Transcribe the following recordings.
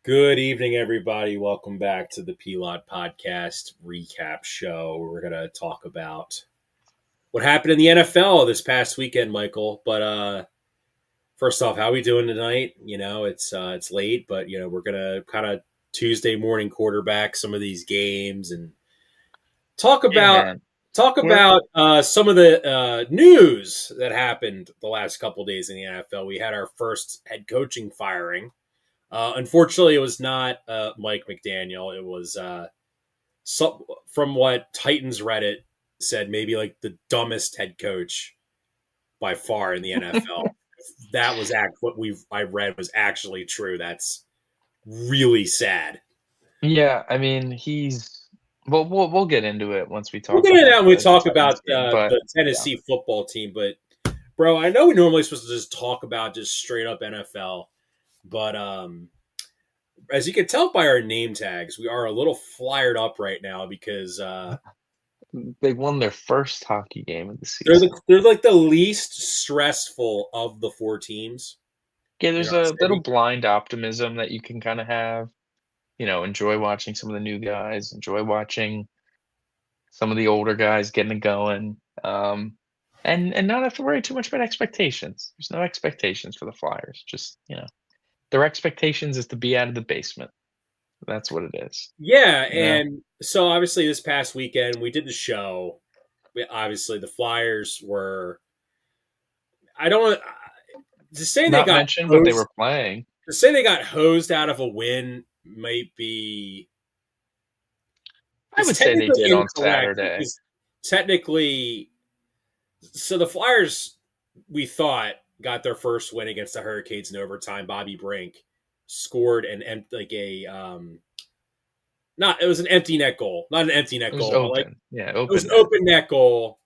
Good evening, everybody. Welcome back to the P-LotPodcast recap show. We're going to talk about what happened in the NFL this past weekend, Michael. But first off, how are we doing tonight? It's late, but we're going to kind of Tuesday morning quarterback some of these games and talk Yeah, about man. talk We're about some of the news that happened the last couple days in the NFL. We had our first head coaching firing. Unfortunately, it was not Mike McDaniel. It was from what Titans Reddit said, maybe like the dumbest head coach by far in the NFL. That was what I read was actually true. That's really sad. yeah, I mean, we'll get into it once we We'll talk get into about that when we the talk Titans about game, but the yeah. Tennessee football team. But bro, I know we normally supposed to just talk about just straight up NFL, but as you can tell by our name tags, we are a little flyered up right now because They won their first hockey game of the they're season. they're like the least stressful of the four teams Yeah, in there's our a little city. blind optimism that you can kind of have, enjoy watching some of the new guys, enjoy watching some of the older guys getting it going, and not have to worry too much about expectations. There's no expectations for the Flyers. Just, their expectations is to be out of the basement. That's what it is, Yeah, you know? and so obviously this past weekend we did the show. Obviously, the Flyers were. I don't to say they Not got mentioned, but they hosed. were playing. To say they got hosed out of a win might be I it's would say they technically did on incorrect Saturday. because technically, so the Flyers we thought got their first win against the Hurricanes in overtime. Bobby Brink scored like a not it was an empty net goal, not an empty It net was goal, but like open. Yeah, it was open an net. open net goal,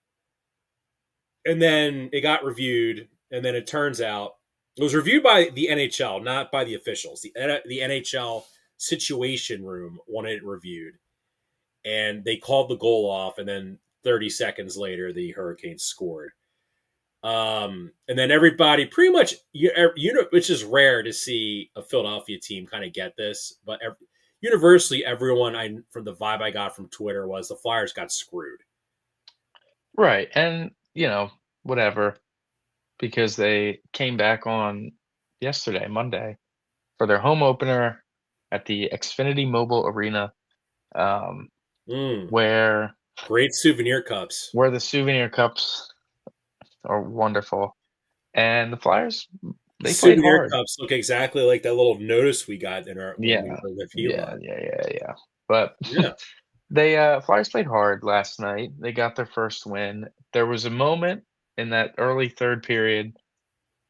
and then it got reviewed, and then it turns out it was reviewed by the NHL, not by the officials. The NHL Situation Room wanted it reviewed, and they called the goal off, and then 30 seconds later, the Hurricanes scored. And then everybody pretty much, which is rare to see a Philadelphia team kind of get this, but universally, everyone from the vibe I got from Twitter was the Flyers got screwed. Right. And, whatever, because they came back on yesterday, Monday, for their home opener at the Xfinity Mobile Arena, um, Mm, where great souvenir cups. where the souvenir cups are wonderful. And the Flyers, they played Souvenir hard. cups look exactly like that little notice we got in our when we Yeah. were with Yeah, Elon. yeah, yeah, yeah. But Yeah, they Flyers played hard last night. They got their first win. There was a moment in that early third period,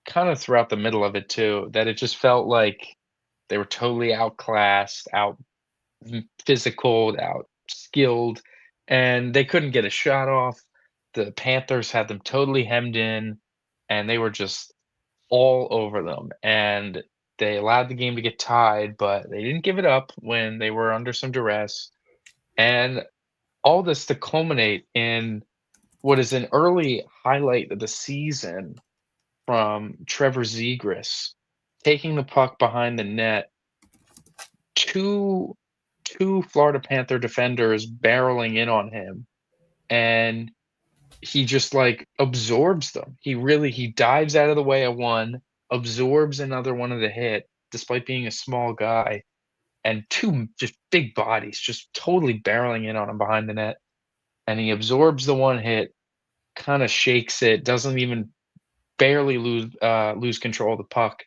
kind of throughout the middle of it too, that it just felt like they were totally outclassed, out physical, out skilled, and they couldn't get a shot off. The Panthers had them totally hemmed in, and they were just all over them. And they allowed the game to get tied, but they didn't give it up when they were under some duress. And all this to culminate in what is an early highlight of the season from Trevor Zegras taking the puck behind the net, two two Florida Panther defenders barreling in on him, and he just, like, absorbs them. He dives out of the way of one, absorbs another one of the hit, despite being a small guy, and 2 just big bodies just totally barreling in on him behind the net, and he absorbs the one hit, kinda shakes it, doesn't even barely lose control of the puck,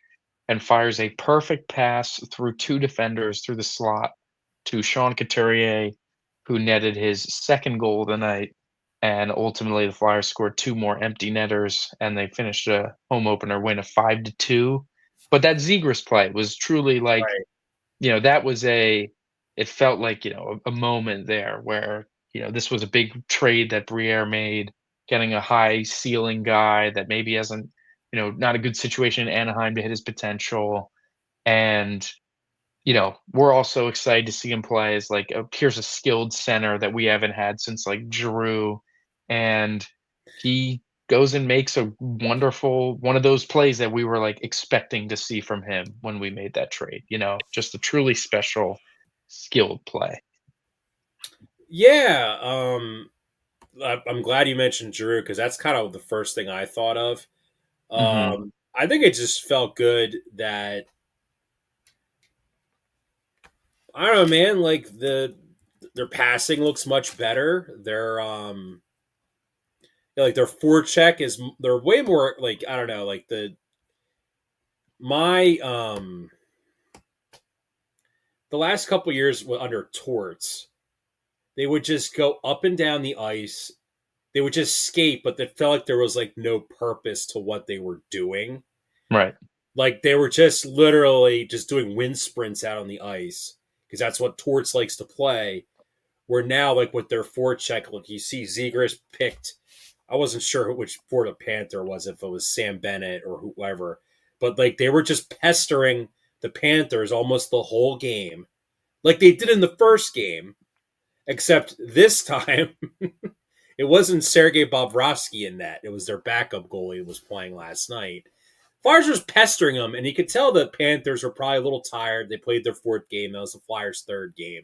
and fires a perfect pass through 2 defenders through the slot to Sean Couturier, who netted his second goal of the night, and ultimately the Flyers scored 2 more empty netters, and they finished a home opener win of 5-2. But that Zegras play was truly like, right. that was it felt like, a moment there where, this was a big trade that Briere made, getting a high ceiling guy that maybe hasn't, not a good situation in Anaheim to hit his potential. And, we're also excited to see him play as like here's a skilled center that we haven't had since like Giroux. And he goes and makes a wonderful one of those plays that we were, like, expecting to see from him when we made that trade, just a truly special, skilled play. Yeah, I'm glad you mentioned Drew because that's kind of the first thing I thought of. Mhm. I think it just felt good that I don't know, man. Like their passing looks much better. Like their forecheck is they're way more like I don't know like my the last couple years under Torts they would just go up and down the ice. They would just skate, but it felt like there was like no purpose to what they were doing. Right. Like they were just literally just doing wind sprints out on the ice because that's what Torts likes to play. Where now, like with their forecheck, look, you see Zegras picked. I wasn't sure which Florida Panther was, if it was Sam Bennett or whoever, but like they were just pestering the Panthers almost the whole game, like they did in the first game. Except this time, it wasn't Sergei Bobrovsky in net. It was their backup goalie who was playing last night. Flyers was pestering them, and you could tell the Panthers were probably a little tired. They played their fourth game. That was the Flyers' third game.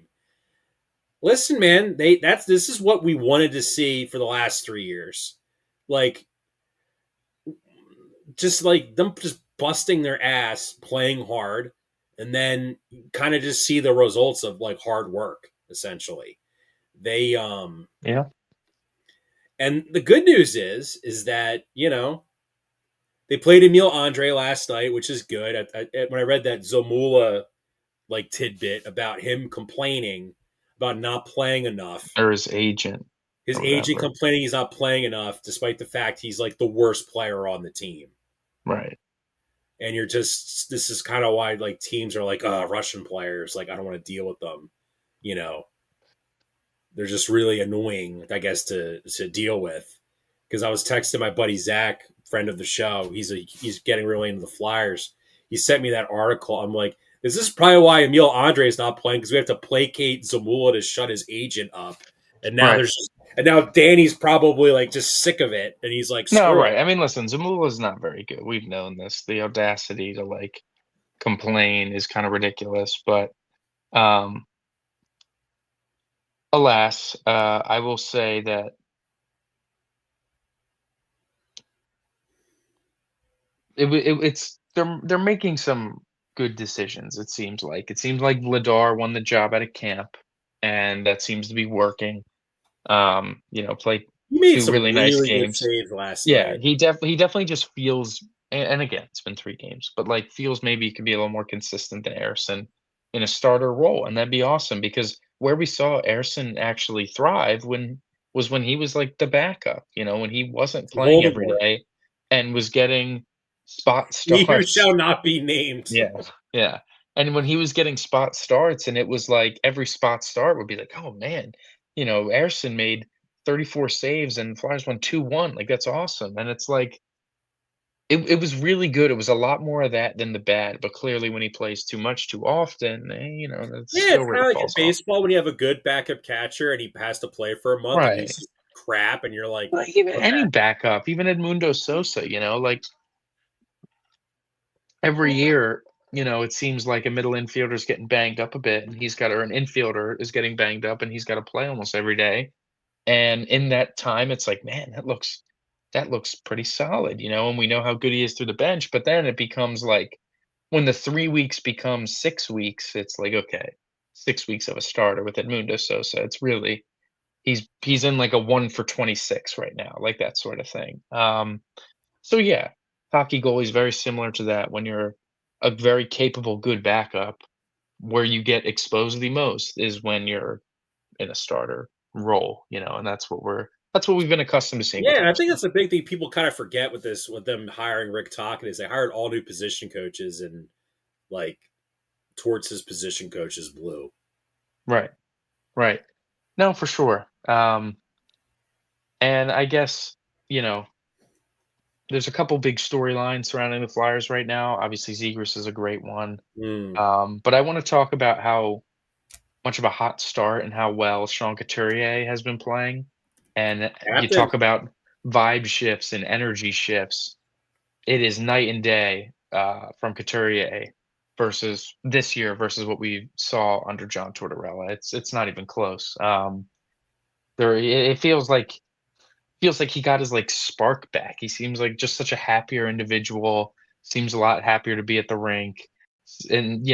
Listen, man, this is what we wanted to see for the last 3 years. Like, just like them just busting their ass, playing hard, and then kind of just see the results of like hard work, essentially. They Yeah. and the good news is that, they played Emil Andre last night, which is good. When I read that Zomula like tidbit about him complaining about not playing enough, Or his agent his or agent whatever. complaining he's not playing enough, despite the fact he's like the worst player on the team. Right. And this is kind of why like teams are like, Russian players, like I don't want to deal with them. You know, they're just really annoying, I guess, to deal with. Because I was texting my buddy Zach, friend of the show. He's getting really into the Flyers. He sent me that article. I'm like, this is probably why Emil Andre is not playing because we have to placate Zamula to shut his agent up. And now Right. Danny's probably like just sick of it, and he's like, No, screw it. right. I mean, listen, Zamula's not very good. We've known this. The audacity to, like, complain is kinda ridiculous, but, um, alas, I will say that it's they're making some good decisions, it seems like. It seems like Vladar won the job at a camp, and that seems to be working. Played He made 2 some really nice really good games. saves last Yeah, night. he definitely just feels and again, it's been 3 games, but, like, feels maybe he could be a little more consistent than Ersson in a starter role, and that'd be awesome because where we saw Ersson actually thrive when he was, like, the backup, when he wasn't playing every Voldemort. day and was getting spot He who starts. shall not be named. Yeah, yeah, and when he was getting spot starts and it was like every spot start would be like, "Oh, man," Ersson made 34 saves and Flyers won 2-1, like, that's awesome, and it's like it was really good, it was a lot more of that than the bad, but clearly when he plays too much too often, the Yeah, skill it's kind rate of like in falls off. baseball when you have a good backup catcher and he has to play for a month and he's Right. just crap, and you're like, Like, even okay, any backup, even Edmundo Sosa, like, every year, it seems like a middle infielder's getting banged up a bit, and he's got or an infielder is getting banged up, and he's gotta play almost every day, and in that time, it's like, "Man, that looks pretty solid," and we know how good he is through the bench, but then it becomes like when the 3 weeks becomes 6 weeks, it's like, okay, 6 weeks of a starter with Edmundo Sosa. It's really he's in like a 1 for 26 right now, like that sort of thing. So yeah, hockey goalie is very similar to that when you're a very capable, good backup. Where you get exposed the most is when you're in a starter role, and that's what we've been accustomed to seeing with yeah. And I think Ersson. that's the big thing people kind of forget with this, with them hiring Rick Tocchet, is they hired all new position coaches and like towards his position coaches blue. Right, right. No, for sure. And I guess, you know, there's a couple big storylines surrounding the Flyers right now. Obviously, Zegras is a great one. Mm. But I want to talk about how much of a hot start and how well Sean Couturier has been playing. And you Captain, talk about vibe shifts and energy shifts, it is night and day, from Couturier versus this year versus what we saw under John Tortorella. It's not even close. It feels like he got his, like, spark back. He seems like just such a happier individual, seems a lot happier to be at the rink, and,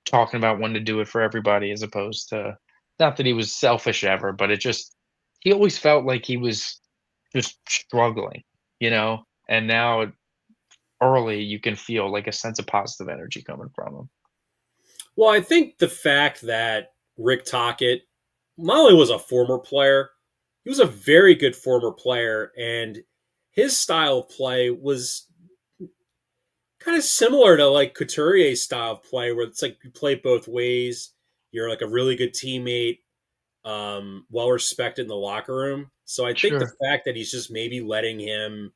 talking about when to do it for everybody as opposed to, not that he was selfish ever, but it just, he always felt like he was just struggling, you know? And now early, you can feel, like, a sense of positive energy coming from him. Well, I think the fact that Rick Tocchet not only was a former player, he was a very good former player, and his style of play was kind of similar to like Couturier's style of play, where it's like you play both ways. You're like a really good teammate, well respected in the locker room. So I think the Sure. fact that he's just maybe letting him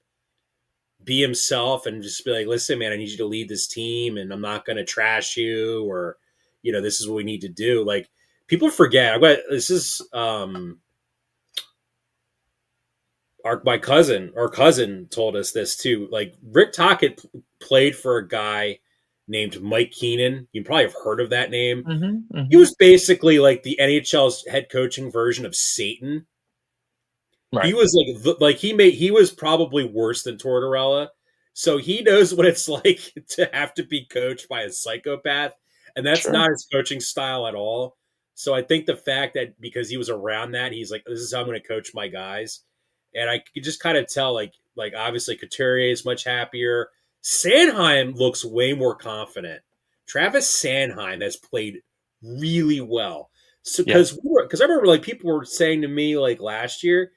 be himself and just be like, listen, man, I need you to lead this team, and I'm not going to trash you, or this is what we need to do. Like people forget. This is our cousin told us this too. Like Rick Tocchet played for a guy named Mike Keenan. You probably have heard of that name. Mhm, He mhm. was basically like the NHL's head coaching version of Satan. He Right. was he was probably worse than Tortorella. So he knows what it's like to have to be coached by a psychopath, and that's Sure. not his coaching style at all. So I think the fact that because he was around that, he's like, this is how I'm going to coach my guys, and I could just kind of tell, like obviously Couturier is much happier. Sanheim looks way more confident. Travis Sanheim has played really well. So Yep. because I remember like people were saying to me like last year,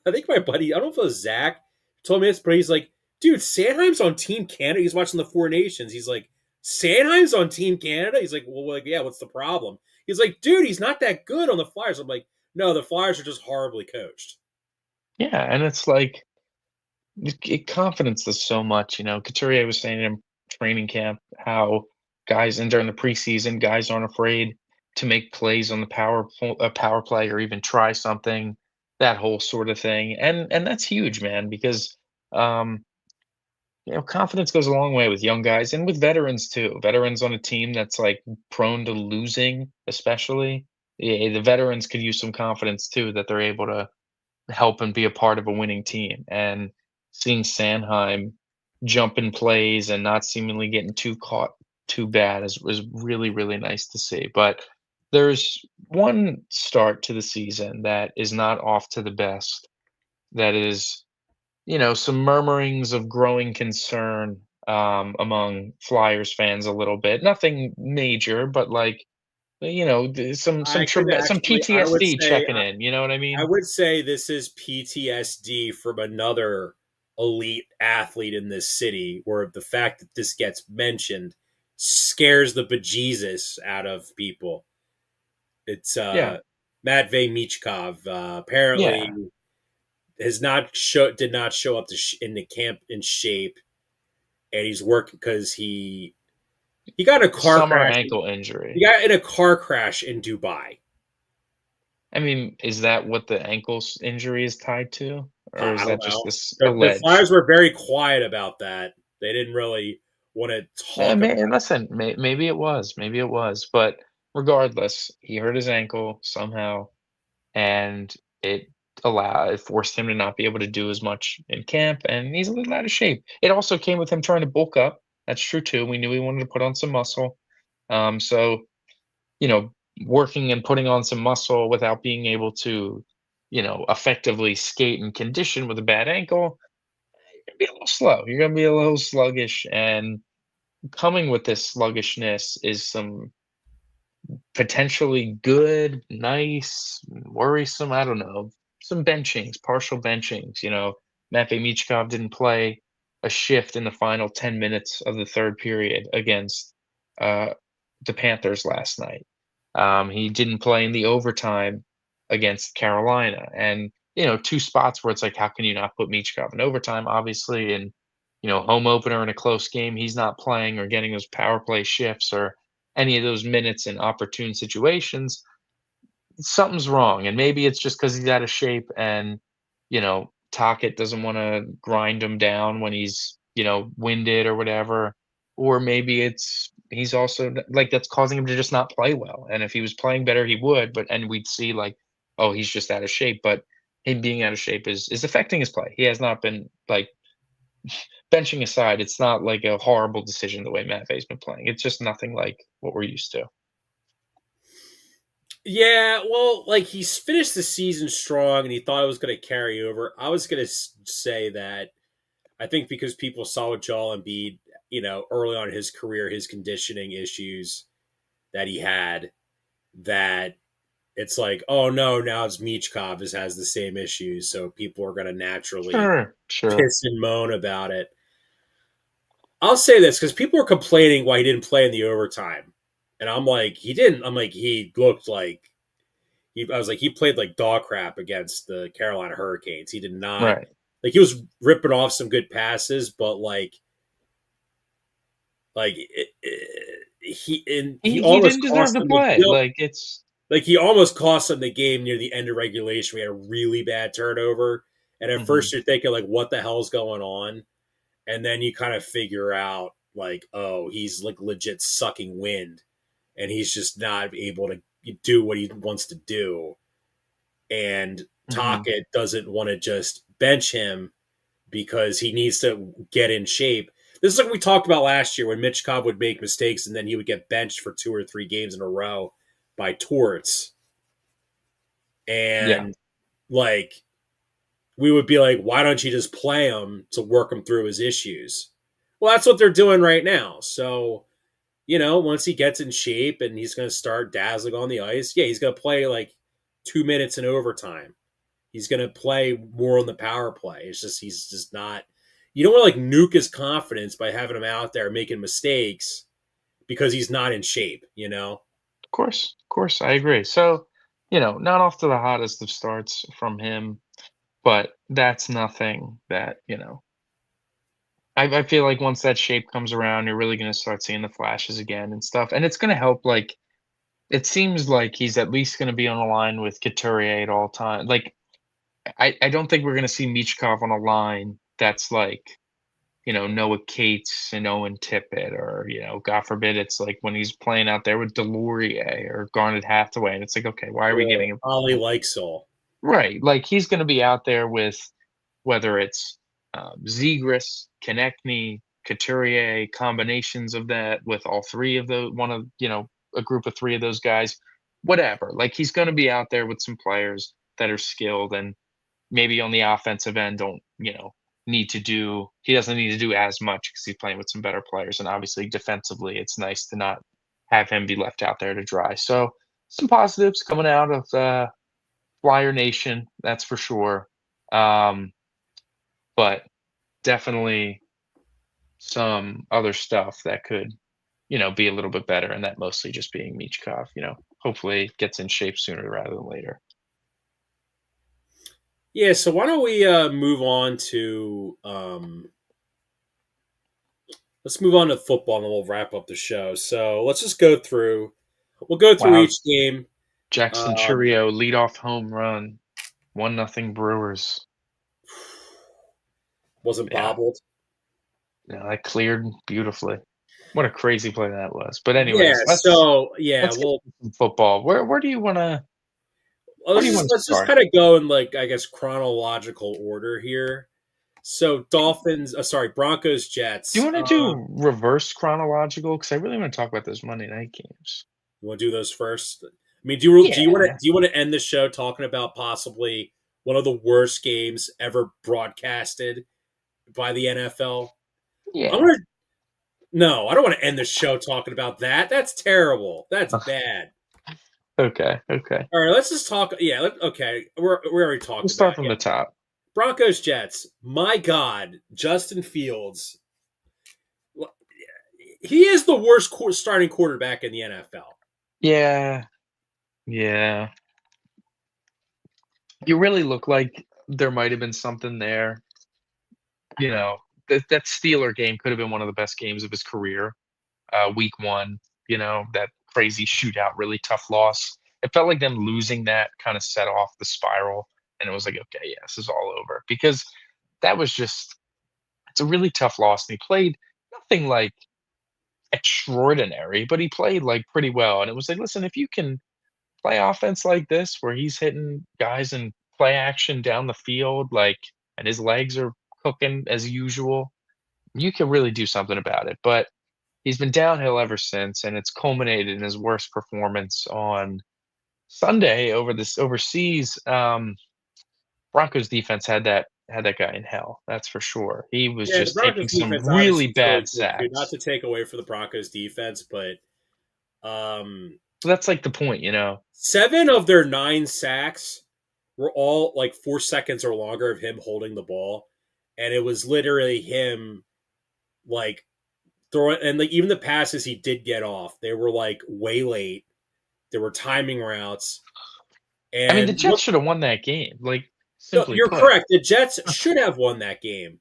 I think my buddy, I don't know if it was Zach, told me this, but he's like, dude, Sanheim's on Team Canada. He's watching the Four Nations. He's like, Sanheim's on Team Canada? He's like, well, like, yeah, what's the problem? He's like, dude, he's not that good on the Flyers. I'm like, no, the Flyers are just horribly coached. Yeah, and it's like, confidence does so much. Couturier was saying in training camp how guys, and during the preseason, guys aren't afraid to make plays on the power play or even try something, that whole sort of thing. And that's huge, man, because um, confidence goes a long way with young guys and with veterans too. Veterans on a team that's like prone to losing, especially. Yeah, the veterans could use some confidence too, that they're able to help and be a part of a winning team. And seeing Sanheim jump in plays and not seemingly getting too caught too bad is really, really nice to see. But there's one start to the season that is not off to the best. That is, some murmurings of growing concern, among Flyers fans a little bit. Nothing major, but like, I could some actually, PTSD checking in. You know what I I mean? would say this is PTSD from another elite athlete in this city, where the fact that this gets mentioned scares the bejesus out of people. It's Yeah, Matvey Michkov. Apparently, yeah. did not show up in the camp in shape, and he's working because he got in a car Summer crash. ankle He injury. got in a car crash in Dubai. I mean, is that what the injury is tied to? Or is I don't that just know. this The alleged? Flyers were very quiet about that. They didn't really want to talk about. Listen, maybe it was, but regardless, he hurt his ankle somehow, and it it forced him to not be able to do as much in camp, and he's a little out of shape. It also came with him trying to bulk up. That's true too. We knew he wanted to put on some muscle. So you know, working and putting on some muscle without being able to, effectively skate and condition with a bad ankle, you're gonna be a little slow. You're gonna be a little sluggish, and coming with this sluggishness is some potentially good, nice, worrisome, I don't know, some benchings, partial benchings. Matvey Michkov didn't play a shift in the final 10 minutes of the third period against uh, the Panthers last night. He didn't play in the overtime against Carolina. And, two spots where it's like, how can you not put Michkov in overtime? Obviously, and, home opener in a close game, he's not playing or getting those power play shifts or any of those minutes in opportune situations. Something's wrong. And maybe it's just because he's out of shape and, Tocchet doesn't wanna grind him down when he's, winded or whatever, or maybe it's he's also like, that's causing him to just not play well, and if he was playing better, he would, and we'd see, like, "Oh, he's just out of shape," but him being out of shape is affecting his play. He has not been, like benching aside, it's not like a horrible decision the way Matt Vey's been playing. It's just nothing like what we're used to. Yeah, well, like he's finished the season strong, and he thought it was going to carry over. I was going to say that I think because people saw with Joel Embiid, early on in his career, his conditioning issues that he had, that it's like, oh no, now it's Michkov has the same issues, so people are going to naturally Sure, sure. piss and moan about it. I'll say this because people were complaining why he didn't play in the overtime, and I'm like, he didn't. I'm like, he looked like I was like, he played like dog crap against the Carolina Hurricanes. He did not Right. like he was ripping off some good passes, but he He almost didn't deserve cost to them the play, deal. like, it's Like he almost cost them the game near the end of regulation. We had a really bad turnover, and at mhm, first you're thinking like, what the hell's going on? And then you kind of figure out like, oh, he's like legit sucking wind, and he's just not able to do what he wants to do. And mhm, Tocchet doesn't want to just bench him because he needs to get in shape. This is like we talked about last year when Mitch Cobb would make mistakes and then he would get benched for 2 or 3 games in a row by Torts. yeah, And like we would be like, why don't you just play him to work him through his issues? Well, that's what they're doing right now. So, once he gets in shape and he's going to start dazzling on the ice, yeah, he's going to play like 2 minutes in overtime. He's going to play more on the power play. It's just he's just not. You don't want to like nuke his confidence by having him out there making mistakes because he's not in shape. of course, I agree. So, not off to the hottest of starts from him, but that's nothing that, I feel like once that shape comes around, you're really gonna start seeing the flashes again and stuff, and it's gonna help, like it seems like he's at least gonna be on a line with Couturier at all time like, I don't think we're gonna see Michkov on a line that's like, Noah Cates and Owen Tippett or, God forbid, it's like when he's playing out there with Delorier or Garnet Hathaway, and it's like, "Okay, why are we Or giving him" Ollie Lykesol. Right, like, he's gonna be out there with whether it's, Zegras, Konechny, Couturier, combinations of that with all 3 of the one of a group of 3 of those guys, whatever, like, he's gonna be out there with some players that are skilled and maybe on the offensive end don't, he doesn't need to do as much because he's playing with some better players, and obviously defensively, it's nice to not have him be left out there to dry. So, some positives coming out of, Flyer Nation, that's for sure. Um, but definitely some other stuff that could, be a little bit better, and that mostly just being Michkov, hopefully gets in shape sooner rather than later. Yeah, so why don't we move on to let's move on to football and then we'll wrap up the show. So let's just go through. We'll go through Wow, each game. Jackson Um, Churio leadoff home run, 1-0 Brewers. wasn't Yeah. bobbled. Yeah, that cleared beautifully. What a crazy play that was. But Yeah. anyways, So yeah. let's get Well, to some football. Where do you wanna where do let's you just wanna let's just start? kind of go in like I guess chronological order here. So Dolphins. Sorry, Broncos Do you Jets. wanna do reverse chronological? Because I really wanna talk about those Monday night games. You want to do those first? I mean, Yeah. do you want to end the show talking about possibly one of the worst games ever broadcasted by the NFL? I'm Yeah. gonna No, I don't want to end the show talking about that. That's terrible. That's Ugh, bad. okay, okay. All right, let's just talk. Yeah, okay. We already We'll talked about start it. from Yeah, the top. Broncos Jets. My God, Justin Fields. He is the worst starting quarterback in the NFL. Yeah, yeah. You really look like there might have been something there, you know, that Steeler game could have been one of the best games of his career. Week 1, that crazy shootout, really tough loss. It felt like them losing that kinda set off the spiral. and it was like, okay, yeah, this is all over because that was just it's a really tough loss. And he played nothing like extraordinary, but he played like pretty well. And it was like, listen, if you can play offense like this, where he's hitting guys in play action down the field, like, and his legs are cooking as usual, you can really do something about it. But he's been downhill ever since, and it's culminated in his worst performance on Sunday over this overseas. Broncos defense had that guy in hell. That's for sure. He was Yeah, the just taking Broncos some defense really obviously is really bad good too. Not sacks. to take away from the Broncos defense, but um, That's like the point, you know. 7 of their 9 sacks were all like 4 seconds or longer of him holding the ball, and it was literally him like throwing, and like even the passes he did get off, they were like way late. There were timing routes, I mean, the and Jets should have won that game. Like, no, simply you're put. correct. The Jets should have won that game.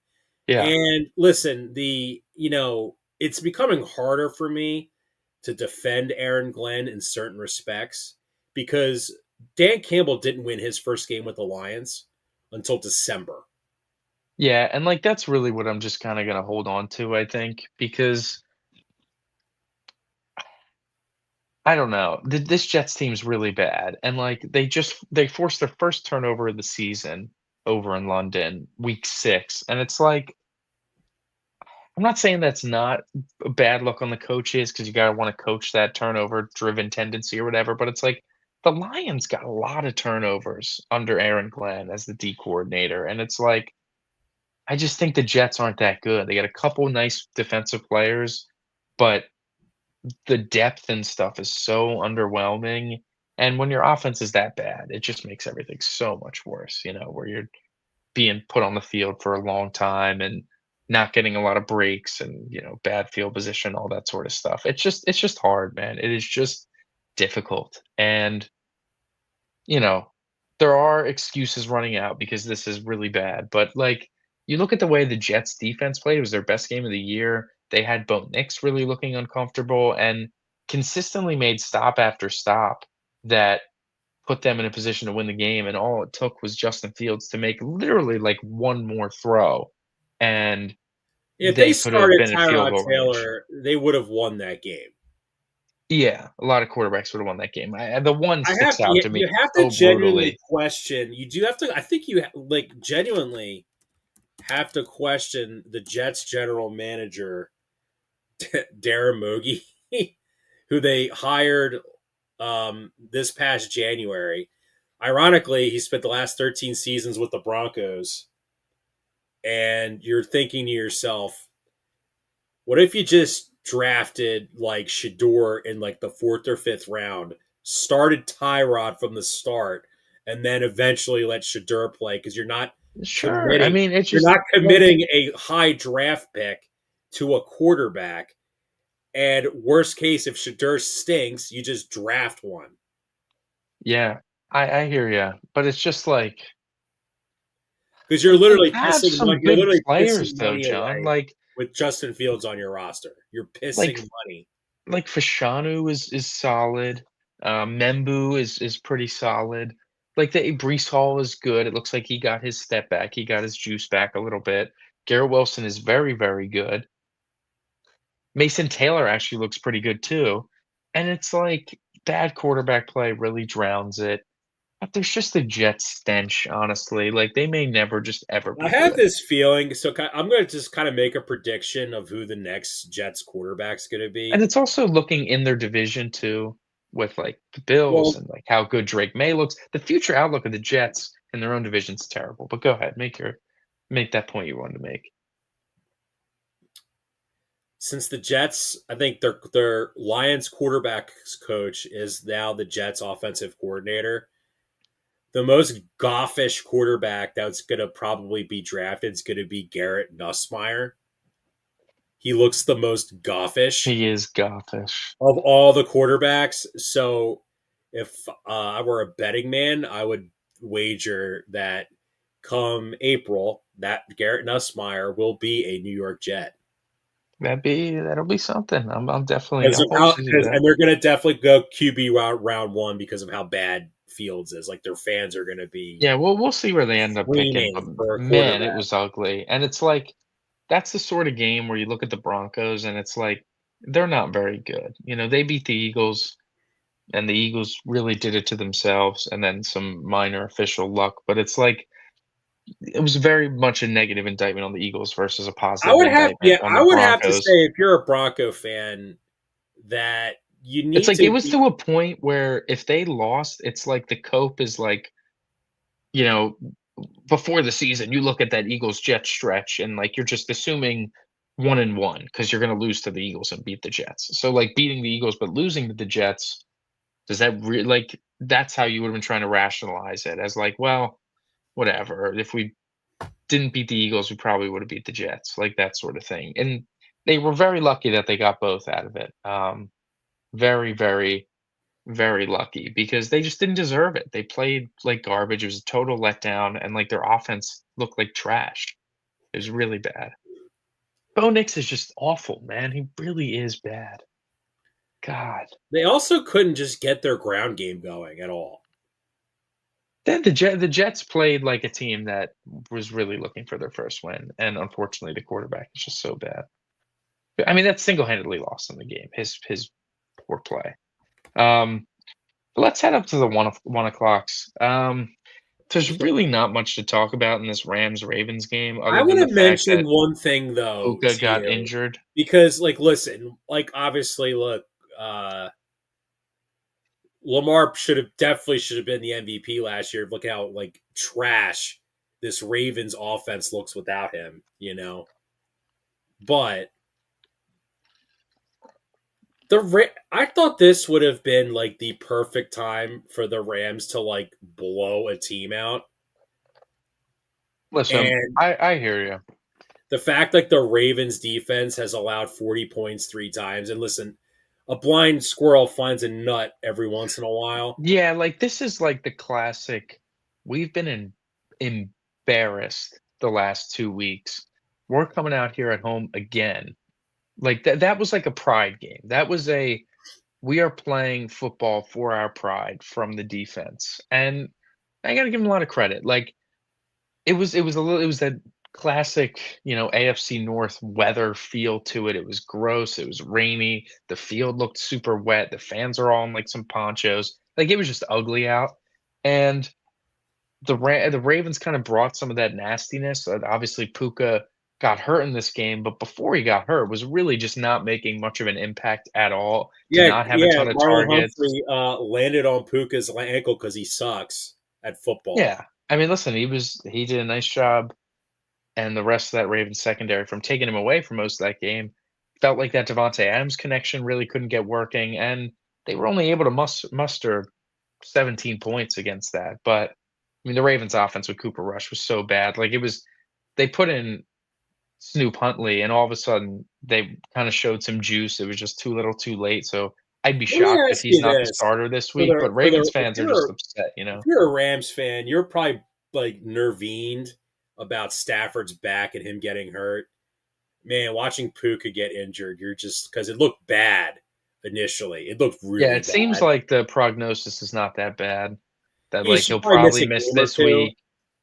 Yeah. And listen, it's becoming harder for me to defend Aaron Glenn in certain respects because Dan Campbell didn't win his first game with the Lions until December. Yeah, and, like, that's really what I'm just kinda gonna hold on to, I think, because I don't know, this Jets team's really bad, and, like, they forced their first turnover of the season over in London, week 6, and it's like, I'm not saying that's not a bad look on the coaches because you gotta wanna coach that turnover-driven tendency or whatever, but it's like, the Lions got a lot of turnovers under Aaron Glenn as the D coordinator, and it's like, I just think the Jets aren't that good. They got a couple nice defensive players, but the depth and stuff is so underwhelming, and when your offense is that bad, it just makes everything so much worse, you know, where you're being put on the field for a long time and not getting a lot of breaks and, you know, bad field position, all that sort of stuff. It's just hard, man. It is just difficult, and you know, there are excuses running out because this is really bad, but, like, you look at the way the Jets defense played, it was their best game of the year. They had Bo Nix really looking uncomfortable and consistently made stop after stop that put them in a position to win the game, and all it took was Justin Fields to make literally, like, one more throw, and If they they could have started been in field Tyrod goal range. Taylor, they would have won that game. Yeah, a lot of quarterbacks would have won that game. The one I have sticks out to me you have to so genuinely brutally. question. You do have to. I think you like genuinely have to question the Jets general manager Darren Mogi, who they hired this past January. Ironically, he spent the last 13 seasons with the Broncos, and you're thinking to yourself, what if you just drafted like Shador in like the 4th or 5th round, started Tyrod from the start, and then eventually let Shador play because Sure, I committing mean, it's you're just not like committing a high draft pick to a quarterback. And worst case, if Shador stinks, you just draft one yeah, I hear you, but it's just because like, they have some You're good literally pissing players though, money John, away with Justin Fields on your roster. You're like pissing money. like Fashanu is solid, Membu is pretty solid, like, the Breece Hall is good, it looks like he got his step back, he got his juice back a little bit. Garrett Wilson is very, very good. Mason Taylor actually looks pretty good too, and it's like, bad quarterback play really drowns it. But there's just a jet stench, honestly, like, they may never just ever I be have good. this feeling, so I'm going to just kind of make a prediction of who the next Jets quarterback's going to And be. it's also looking in their division too, with, like, the Bills Well, and, like, how good Drake May looks. The future outlook of the Jets in their own division is terrible, but go ahead, make that point you wanted to make. since the Jets, I think their Lions quarterbacks coach is now the Jets offensive coordinator. The most goffish quarterback that's going to probably be drafted is going to be Garrett Nussmeier. He looks the most goffish He is gothish. of all the quarterbacks. So if I were a betting man, I would wager that come April, that Garrett Nussmeier will be a New York Jet. That'll be something. I'm definitely Because I'll of how, partially see because, that. and they're going to definitely go QB round one because of how bad Fields is. Like their fans are going to be Yeah, we'll see where they end up picking, but screaming for a man, it quarterback. was ugly, and it's like that's the sort of game where you look at the Broncos and it's like they're not very good. They beat the Eagles, and the Eagles really did it to themselves, and then some minor official luck, but it's like it was very much a negative indictment on the Eagles versus a positive indictment on the I would have to say Broncos. if you're a Bronco fan that you It's need like it to was be to a point where if they lost, it's like the cope is like, you know, before the season, you look at that Eagles Jets stretch and like you're just assuming 1-1 because you're going to lose to the Eagles and beat the Jets. So like beating the Eagles but losing to the Jets, does that like that's how you would have been trying to rationalize it as like, well, whatever. If we didn't beat the Eagles, we probably would have beat the Jets, like that sort of thing. And they were very lucky that they got both out of it. Very, very, very lucky because they just didn't deserve it. They played like garbage. It was a total letdown, and like their offense looked like trash. It was really bad. Bo Nix is just awful, man. He really is bad. God. they also couldn't just get their ground game going at all. Then the Jets played like a team that was really looking for their first win, and unfortunately, the quarterback is just so bad. I mean, that single-handedly lost them the game. His poor play. Um, let's head up to the 1 o'clocks. There's really not much to talk about in this Rams Ravens game I other want than the to fact mention that one thing though Puka to got you injured. because, like, listen, like, obviously, look, uh, Lamar should have been the MVP last year. Look how like trash this Ravens offense looks without him, But I thought this would have been like the perfect time for the Rams to like blow a team out, Listen, and I hear you. the fact like the Ravens defense has allowed 40 points 3 times, and listen, a blind squirrel finds a nut every once in a while. Yeah, like this is like the classic. We've been embarrassed the last 2 weeks. We're coming out here at home again. Like that was like a pride game. That was a we are playing football for our pride from the defense. And I gotta give him a lot of credit. Like it was that classic, AFC North weather feel to it. It was gross, it was rainy, the field looked super wet, the fans are all in, like, some ponchos. Like, it was just ugly out, and the Ravens kinda brought some of that nastiness. Obviously, Puka got hurt in this game, but before he got hurt, was really just not making much of an impact at all, did Yeah, not have a yeah. ton of Marlon targets. Humphrey landed on Puka's ankle because he sucks at football. Yeah. I mean, listen, he did a nice job and the rest of that Ravens secondary from taking him away from most of that game. Felt like that Devontae Adams connection really couldn't get working, and they were only able to muster 17 points against that. But I mean, the Ravens' offense with Cooper Rush was so bad. Like it was, they put in Snoop Huntley, and all of a sudden they kind of showed some juice. It was just too little, too late. So I'd be Let me shocked if ask he's you not the this: starter this week. But Ravens fans are just upset, you if know. you're a Rams fan, you're probably like nervined about Stafford's back and him getting hurt. Man, watching Puka get injured, you're just because it looked bad initially. It looked Yeah, really it seems bad. like the prognosis is not that bad. That He like should he'll probably miss probably a miss game or this two. week.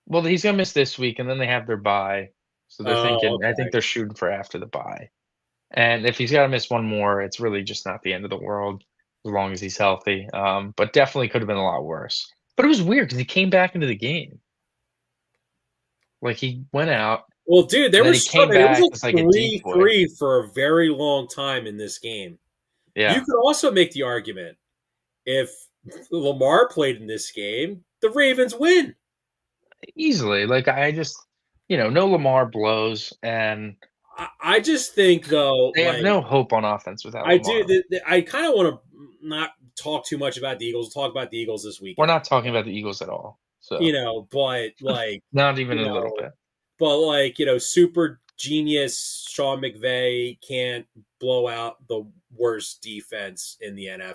Well, he's gonna miss this week, and then they have their bye. So they're Oh, thinking I think okay. they're shooting for after the bye. And if he's gotta miss one more, it's really just not the end of the world as long as he's healthy. But definitely could have been a lot worse. But it was weird because he came back into the game. Like he went out Well, dude, and there then he was some. came It was back like as like a three decoy. three for a very long time in this game. You Yeah, could also make the argument if Lamar played in this game, the Ravens win. easily. Like I just no Lamar blows, and I just think though, they have like no hope on offense without I do, Lamar. I kind of want to not talk too much about the Eagles. Talk about the Eagles this We're weekend, not talking about the Eagles at all. So, but like not even you a little know, bit. super genius Sean McVay can't blow out the worst defense in the NFL.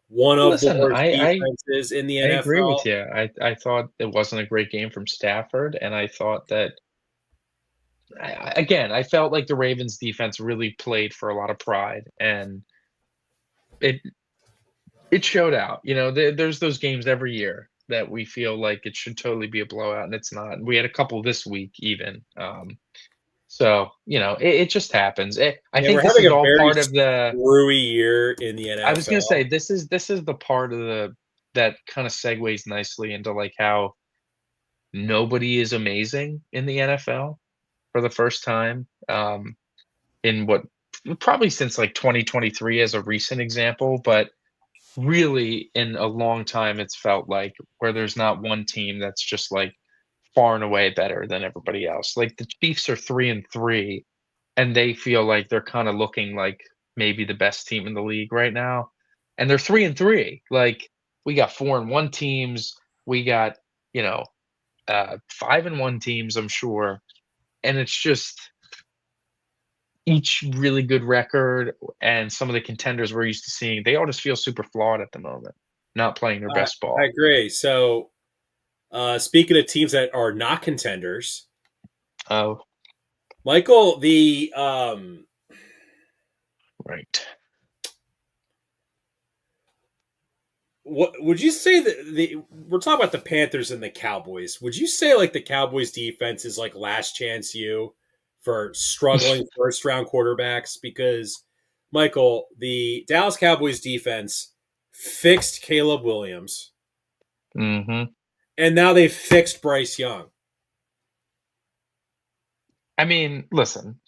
One of the Listen, worst I defenses in the I agree with NFL. you. I thought it wasn't a great game from Stafford, and I thought that again, I felt like the Ravens defense really played for a lot of pride, and it it showed out. There's those games every year that we feel like it should totally be a blowout, and it's not. We had a couple this week even. So it just happens. I Yeah, think we're this having is a all very part of the. screwy year in the I was gonna say NFL. this is the part of the that kind of segues nicely into like how nobody is amazing in the NFL for the first time. In what probably since like 2023 as a recent example, but really in a long time it's felt like where there's not one team that's just like far and away better than everybody else. Like the Chiefs are 3-3 and they feel like they're kind of looking like maybe the best team in the league right now. And they're 3-3. Like we got 4-1 teams, we got, you know, 5-1 teams, I'm sure. And it's just each really good record and some of the contenders we're used to seeing, they all just feel super flawed at the moment, not playing their I, best I ball. agree. So, speaking of teams that are not contenders, Oh, Michael, right. what would you say that we're talking about the Panthers and the Cowboys? Would you say like the Cowboys defense is like last chance you for struggling first round quarterbacks? Because Michael, the Dallas Cowboys defense fixed Caleb Williams, Mhm. and now they fixed Bryce Young. I mean, listen,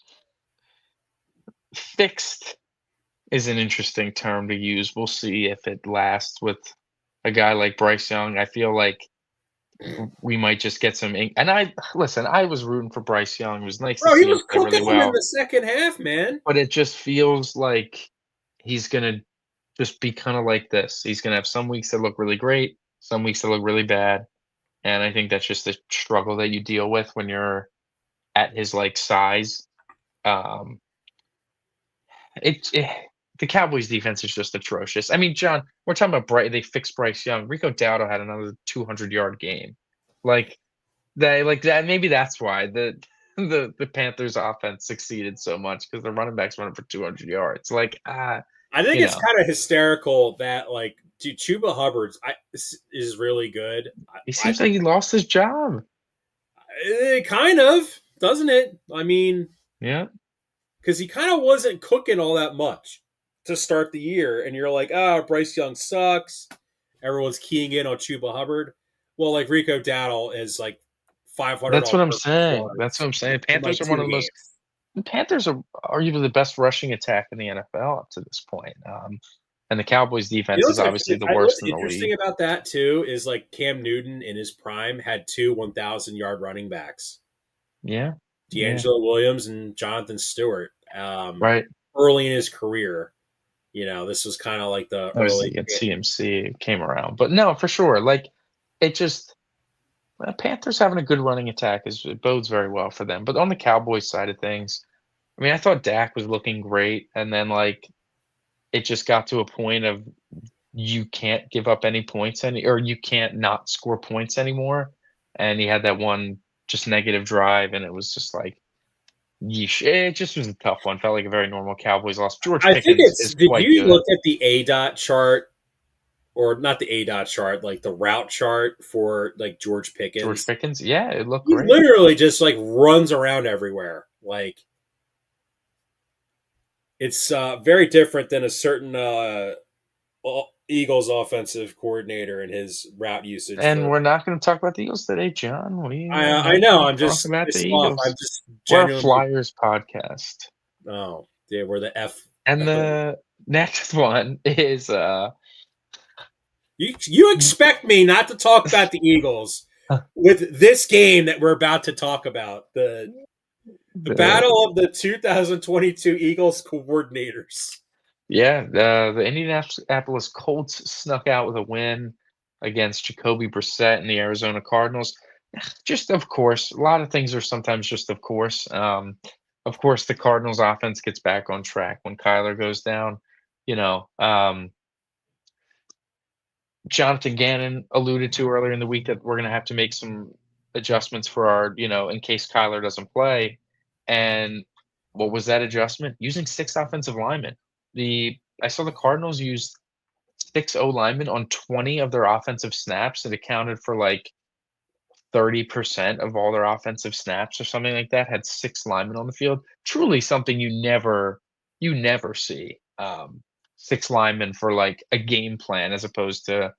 fixed is an interesting term to use. We'll see if it lasts with a guy like Bryce Young. I feel like we might just get some ink. And I was rooting for Bryce Young. It was nice to Bro, he see him was play cooking really them in well, the second half, man. but it just feels like he's gonna just be kind of like this. He's gonna have some weeks that look really great, some weeks that look really bad. And I think that's just a struggle that you deal with when you're at his like size. Um, it the Cowboys defense is just atrocious. I mean, John, we're talking about They fixed Bryce Young. Rico Dowdle had another 200-yard game. Like that. Maybe that's why the Panthers offense succeeded so much because the running backs running for 200 yards. Like I think you it's know, kind of hysterical that like dude, Chuba Hubbard is really good. it I seems like think he lost his job. kind of doesn't it? I mean, Yeah, because he kind of wasn't cooking all that much to start the year, and you're like, Bryce Young sucks. Everyone's keying in on Chuba Hubbard. Well, like Rico Dowdle is like 500 that's all what I'm purpose saying. That's what yards I'm saying. in like Panthers are one two of the most. games. The Panthers are arguably the best rushing attack in the NFL up to this point. And the Cowboys You know defense is obviously the what's worst in the interesting league. about that too is like Cam Newton in his prime had two 1,000 yard running backs, Yeah, yeah, D'Angelo Williams and Jonathan Stewart. right. Early in his career, this was kind of like the Obviously, early. against CMC came around, but no, for sure. Like it just Panthers having a good running attack it bodes very well for them. But on the Cowboys side of things, I mean, I thought Dak was looking great, and then like it just got to a point of you can't give up any points or you can't not score points anymore. And he had that one just negative drive, and it was just like yeesh. It just was a tough one. Felt like a very normal Cowboys loss. George I think Pickens it's. is Did quite you good. look at the A dot chart or not the A dot chart, like the route chart for like George George Pickens? Pickens, yeah, it looked He great. literally just like runs around everywhere. Like it's very different than a certain Eagles offensive coordinator and his route usage And for. we're not going to talk about the Eagles today, John. We are I not know. going to I'm talk just about the pissed off. I'm Eagles. just We're a genuinely. Flyers podcast. Oh, yeah, we're the F. And the next one is You expect me not to talk about the Eagles with this game that we're about to talk about the the battle of the 2022 Eagles coordinators. the Indianapolis Colts snuck out with a win against Jacoby Brissett and the Arizona Cardinals. Just of course, a lot of things are sometimes just of course. Of course, the Cardinals offense gets back on track when Kyler goes down. You know, Jonathan Gannon alluded to earlier in the week that we're going to have to make some adjustments for our, in case Kyler doesn't play. And what was that adjustment? Using six offensive linemen. I saw the Cardinals used 6 O linemen on 20 of their offensive snaps. It accounted for like 30% of all their offensive snaps or something like that, had 6 linemen on the field. Truly something you never see. 6 linemen for like a game plan as opposed to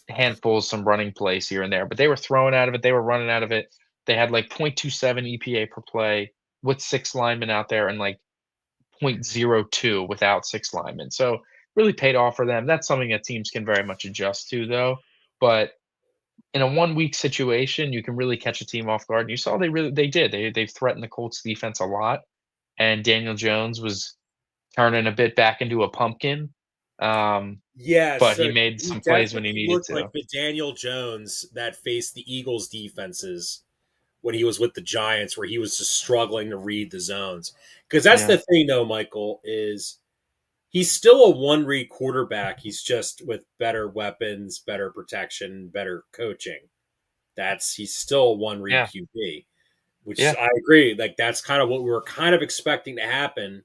handfuls, some running plays here and there. But they were throwing out of it, they were running out of it. They had like 0.27 EPA per play with 6 linemen out there and like 0.02 without 6 linemen. So really paid off for them. That's something that teams can very much adjust to though. But in a 1 week situation, you can really catch a team off guard. And you saw they did. They've threatened the Colts defense a lot. And Daniel Jones was turning a bit back into a pumpkin. But Yes, he made he some plays when he definitely needed looked like to. the Daniel Jones that faced the Eagles defenses when he was with the Giants, where he was just struggling to read the zones. Because that's Yeah. the thing, though, Michael, is he's still a one read quarterback. He's just with better weapons, better protection, better coaching. He's still a one read Yeah. QB, which Yeah. I agree. Like that's kind of what we were kind of expecting to happen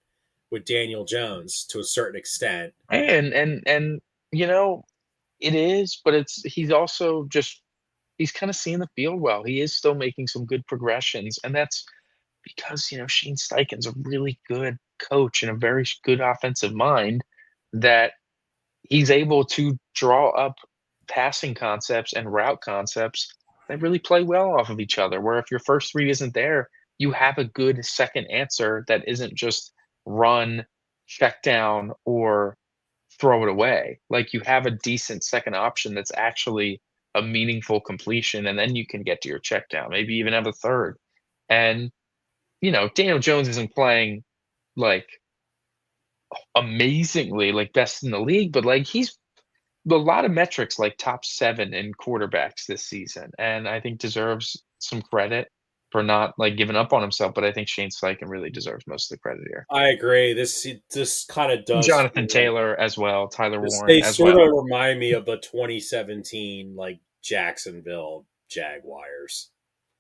with Daniel Jones to a certain extent. And you know, it is, but he's also just he's kind of seeing the field well. He is still making some good progressions, and that's because, Shane Steichen's a really good coach and a very good offensive mind that he's able to draw up passing concepts and route concepts that really play well off of each other. Where if your first three isn't there, you have a good second answer that isn't just run, check down, or throw it away. Like you have a decent second option that's actually a meaningful completion, and then you can get to your check down, maybe even have a third. And Daniel Jones isn't playing like amazingly, like best in the league, but like he's a lot of metrics like top 7 in quarterbacks this season, and I think deserves some credit for not like giving up on himself. But I think Shane Steichen really deserves most of the credit here. I agree. This kind of does Jonathan feel Taylor as well, Tyler they Warren as sort of well. remind me of the 2017 like Jacksonville Jaguars.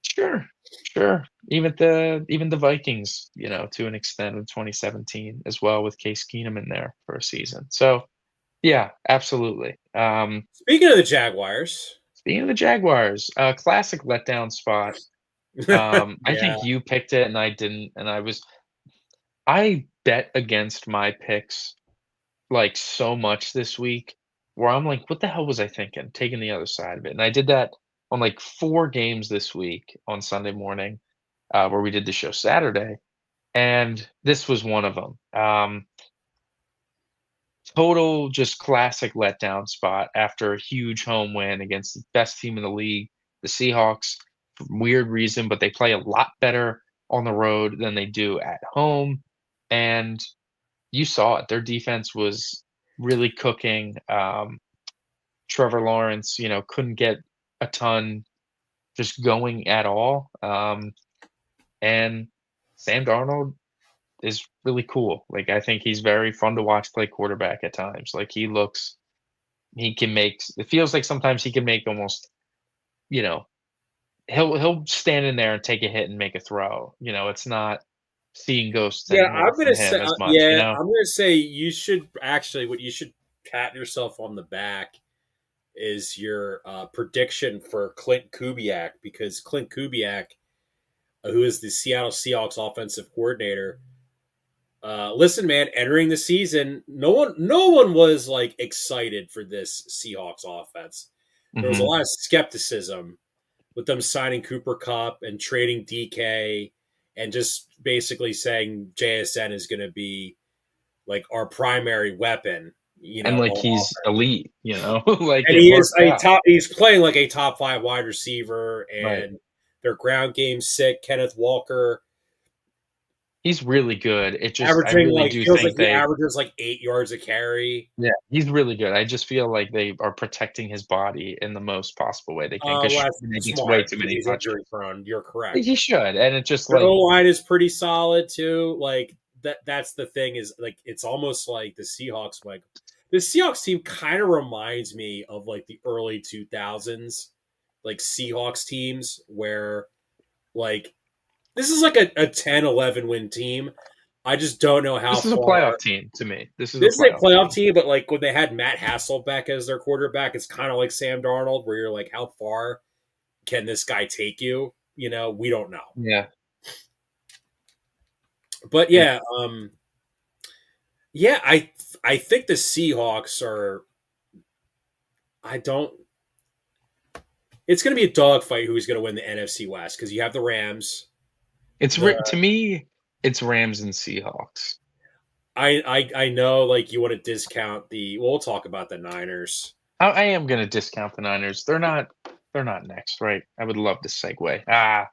Sure, sure. Even the Vikings, to an extent in 2017 as well with Case Keenum in there for a season. So yeah, absolutely. Speaking of the Jaguars, Speaking of the Jaguars, classic letdown spot. I yeah, think you picked it and I didn't, and I bet against my picks like so much this week where I'm like, what the hell was I thinking? Taking the other side of it. And I did that on like 4 games this week on Sunday morning, where we did the show Saturday, and this was one of them. Total just classic letdown spot after a huge home win against the best team in the league, the Seahawks, for weird reason, but they play a lot better on the road than they do at home. And you saw it. Their defense was really cooking. Trevor Lawrence, couldn't get a ton just going at all. And Sam Darnold is really cool. Like I think he's very fun to watch play quarterback at times. Like he can make it feels like sometimes he can make almost, you know, he'll stand in there and take a hit and make a throw. It's not seeing ghosts yeah. anymore I'm gonna from say, him as much, you yeah, know? I'm gonna say you should actually what you should pat yourself on the back is your prediction for Clint Kubiak because Clint Kubiak, who is the Seattle Seahawks offensive coordinator. Listen, man, entering the season, no one was like excited for this Seahawks offense. There was a Mhm. lot of skepticism with them signing Cooper Cup and trading DK and just basically saying JSN is going to be like our primary weapon, And like on he's offense. elite, like And it he is worked a out. top. He's playing like a top 5 wide receiver, Right. and their ground game sick. Kenneth Walker He's really good. I averaging really like do feels like think he averages like 8 yards a carry. yeah, he's really good. I just feel like they are protecting his body in the most possible way they can because Well, that's he gets way smart too because many he's touches. injury prone. You're correct. He should, and it's just Their O like line is pretty solid too. Like that's the thing is like it's almost like the Seahawks. Like the Seahawks team kind of reminds me of like the early 2000s, like Seahawks teams where like this is like a 10-11 win team. I just don't know how This is a far. playoff team to me. This is a This is a playoff playoff team. team, but like when they had Matt Hasselbeck as their quarterback, it's kind of like Sam Darnold, where you're like, how far can this guy take you? You know, we don't know. Yeah. But Yeah. yeah, I think the Seahawks are. I don't. It's going to be a dogfight who's going to win the NFC West because you have the Rams. The To me, it's Rams and Seahawks. I know like you want to discount the. Well, we'll talk about the Niners. I am gonna discount the Niners. They're not next, right? I would love to segue.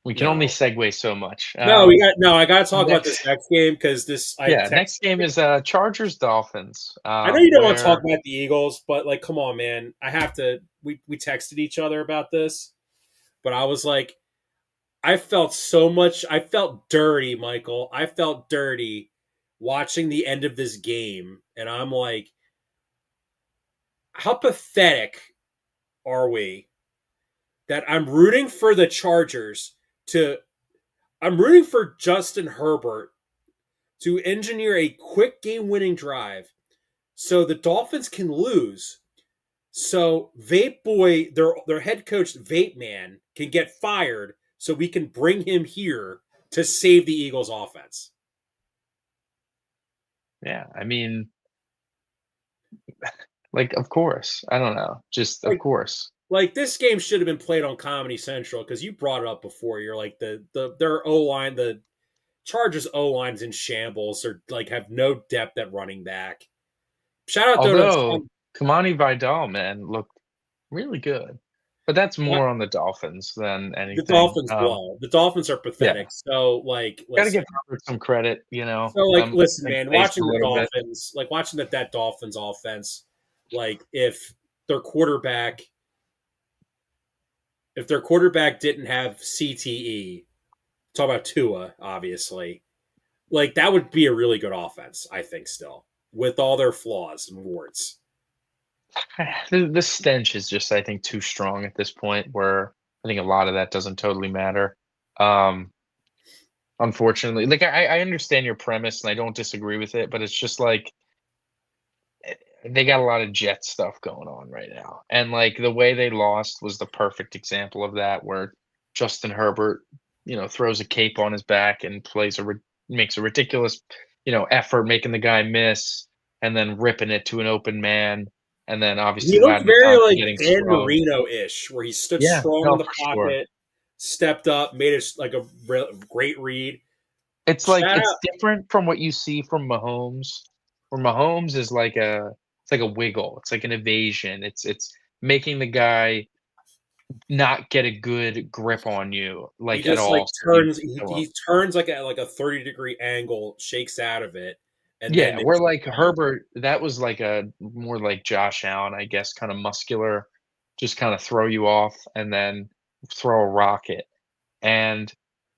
We can only No, segue so much. no, we got no. I got to talk about this Next next game because this I yeah, text. next game is Chargers Dolphins. I know you don't want to talk Where about the Eagles, but like, come on, man. I have to. We texted each other about this, but I was like, I felt so much. I felt dirty, Michael. I felt dirty watching the end of this game, and I'm like, how pathetic are we that I'm rooting for the Chargers to. I'm rooting for Justin Herbert to engineer a quick game-winning drive so the Dolphins can lose. So Vape Boy, their head coach Vape Man, can get fired so we can bring him here to save the Eagles offense. yeah, I mean, like of course. I don't know. Just of Like course. like this game should have been played on Comedy Central because you brought it up before. You're like their O line, the Chargers O line's in shambles. They're like have no depth at running back. Shout out though to Although Kamani Vidal, man, looked really good. But that's more on the Dolphins than the anything. Dolphins blow. The Dolphins are Yeah. pathetic. So like Gotta listen. give Herbert some credit, you know. So like listen, Think man, praise watching a the little bit. Dolphins, like watching that Dolphins offense, like if their quarterback didn't have CTE, talk about Tua, obviously, like that would be a really good offense, I think, still, with all their flaws and warts. The stench is just, I think, too strong at this point where I think a lot of that doesn't totally matter. Um, Unfortunately, like I understand your premise and I don't disagree with it, but it's just like they got a lot of jet stuff going on right now. And like the way they lost was the perfect example of that, where Justin Herbert, throws a cape on his back and makes a ridiculous, effort making the guy miss and then ripping it to an open man. And then He obviously looked Lad very McConkey like getting Dan sprung. Marino-ish, where he stood Yeah, strong in no, the for sure. pocket, stepped up, made it like a great read. It's like Shout it's out, different from what you see from Mahomes, where Mahomes is like it's like a wiggle, it's like an evasion, it's making the guy not get a good grip on you, he like, at just like all, so he turns, can show up. he turns like a 30-degree angle, shakes out of it, and then Yeah, where, makes the like, play. Herbert, that was like a more like Josh Allen, I guess, kinda muscular, just kinda throw you off and then throw a rocket, and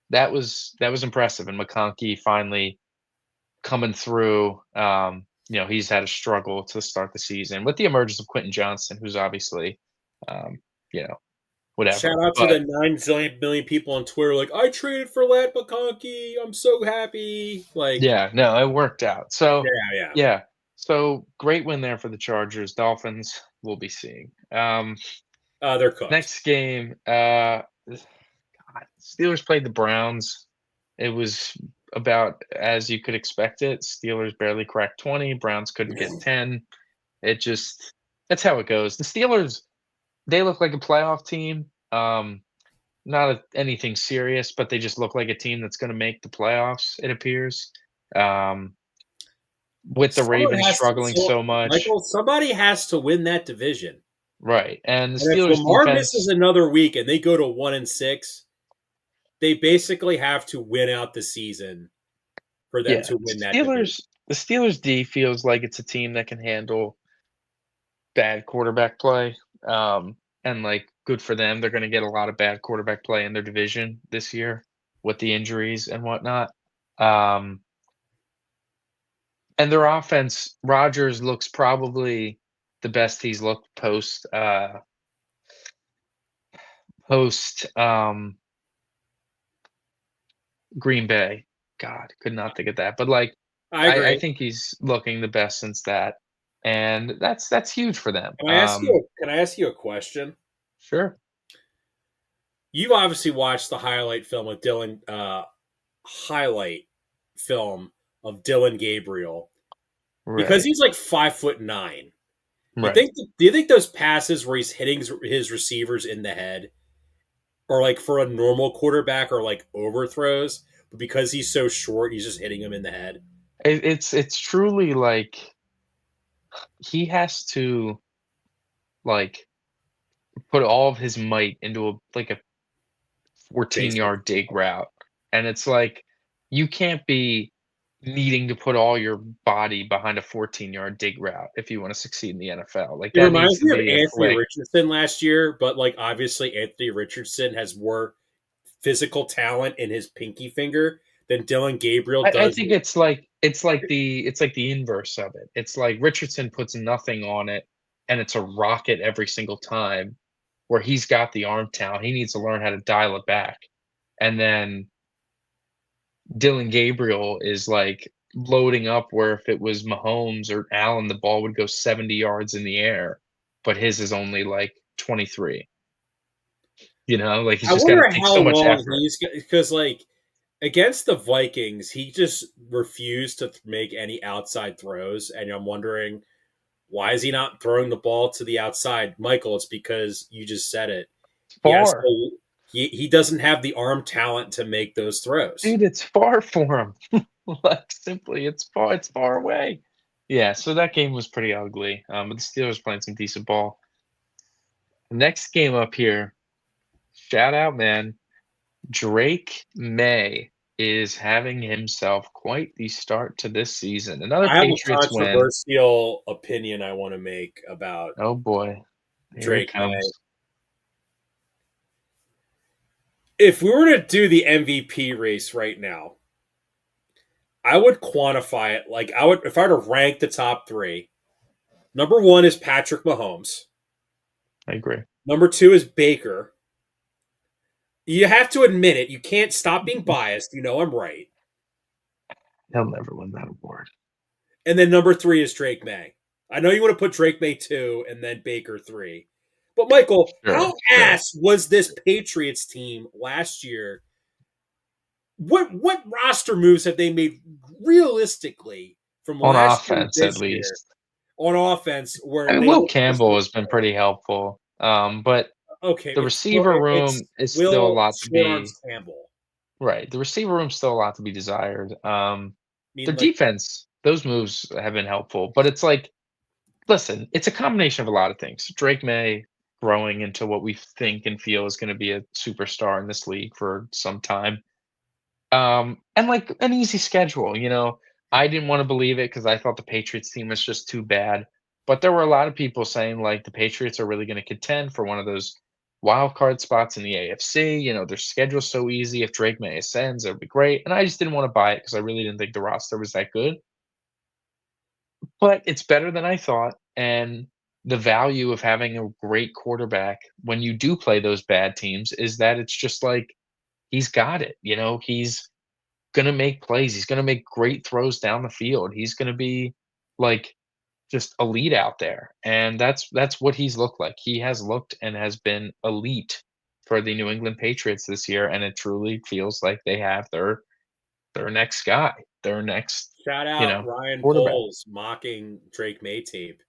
that was impressive, and McConkey finally coming through. He's had a struggle to start the season with the emergence of Quentin Johnson, who's obviously, um, you know, Shout whatever. out to But the 9 zillion million people on Twitter, like I traded for Lat McConkey. I'm so happy. Like, yeah, no, it worked out. So, yeah, yeah. yeah, so great win there for the Chargers. Dolphins, we'll be seeing. They're cooked. Next game, God, Steelers played the Browns. It was about as you could expect it. Steelers barely cracked 20. Browns couldn't get 10. It just That's how it goes. The Steelers, they look like a playoff team. Not anything serious, but they just look like a team that's going to make the playoffs. It appears. Um, with the Someone Ravens has to, struggling so much, Michael. Somebody has to win that division. right? And the And if Steelers Lamar misses defense, another week and they go to 1-6, they basically have to win out the season for them yeah, to win that division. The Steelers D feels like it's a team that can handle bad quarterback play. And like good for them. They're going to get a lot of bad quarterback play in their division this year with the injuries and whatnot. Um, and their offense, Rodgers looks probably the best he's looked post Green Bay God, could not think of that. But, like, I I agree. think he's looking the best since that, and that's huge for them. Can I ask you a question? Sure. You've obviously watched the highlight film of Dylan highlight film of Dylan Gabriel because Right. he's like 5'9". Right. Do you think those passes where he's hitting his receivers in the head are like for a normal quarterback or like overthrows, but because he's so short, he's just hitting him in the head? It's truly like he has to, like, put all of his might into a Basic. 14-yard dig route, and it's like, you can't be needing to put all your body behind a 14-yard dig route if you wanna succeed in the NFL, like, It that needs reminds to me of be a Anthony flick. Richardson last year, but like obviously Anthony Richardson has more physical talent in his pinky finger than Dylan Gabriel I does. think it's like the inverse of it. It's like Richardson puts nothing on it, and it's a rocket every single time, where he's got the arm talent, he needs to learn how to dial it back, and then Dylan Gabriel is, like, loading up where if it was Mahomes or Allen, the ball would go 70 yards in the air, but his is only, like, 23, like, he's I just gotta wonder take how so much long effort. he's because like against the Vikings, he just refused to make any outside throws, and I'm wondering why is he not throwing the ball to the outside, Michael? It's because you just said it. It's Yes, far. he doesn't have the arm talent to make those throws. Dude, it's far for him. Like, simply, it's far away. Yeah, so that game was pretty ugly, but the Steelers playing some decent ball. Next game up here, shout out, man. Drake May is having himself quite the start to this season. Another I have a Patriots win. controversial opinion I want to make about Oh boy, here it Drake May. comes. If we were to do the MVP race right now, I would quantify it like I would if I were to rank the top three. Number one is Patrick Mahomes. I agree. Number two is Baker. You have to admit it. You can't stop being biased. You know I'm right. He'll never win that award. And then number three is Drake May. I know you want to put Drake May two and then Baker three. But Michael, Sure, how sure. ass was this Patriots team last year? What roster moves have they made realistically from On last year to offense, at this year least. on offense I where mean, they Will look this Campbell much has been better? pretty helpful, but Okay, the receiver room it's is still a Will lot to Short be. Arms Campbell. Right, the receiver room's still a lot to be desired. I Their mean, like defense, those moves have been helpful, but it's like, listen, it's a combination of a lot of things. Drake May growing into what we think and feel is gonna be a superstar in this league for some time. And, like, an easy schedule, I didn't wanna believe it because I thought the Patriots team was just too bad, but there were a lot of people saying, like, the Patriots are really gonna contend for one of those wild card spots in the AFC. Their schedule's so easy. If Drake May ascends, it would be great, and I just didn't wanna buy it because I really didn't think the roster was that good, but it's better than I thought, and the value of having a great quarterback when you do play those bad teams is that it's just like, he's got it, he's gonna make plays. He's gonna make great throws down the field. He's gonna be, like, just elite out there, and that's what he's looked like. He has looked and has been elite for the New England Patriots this year, and it truly feels like they have their next guy, their next, shout out Ryan quarterback. Poles mocking Drake May tape.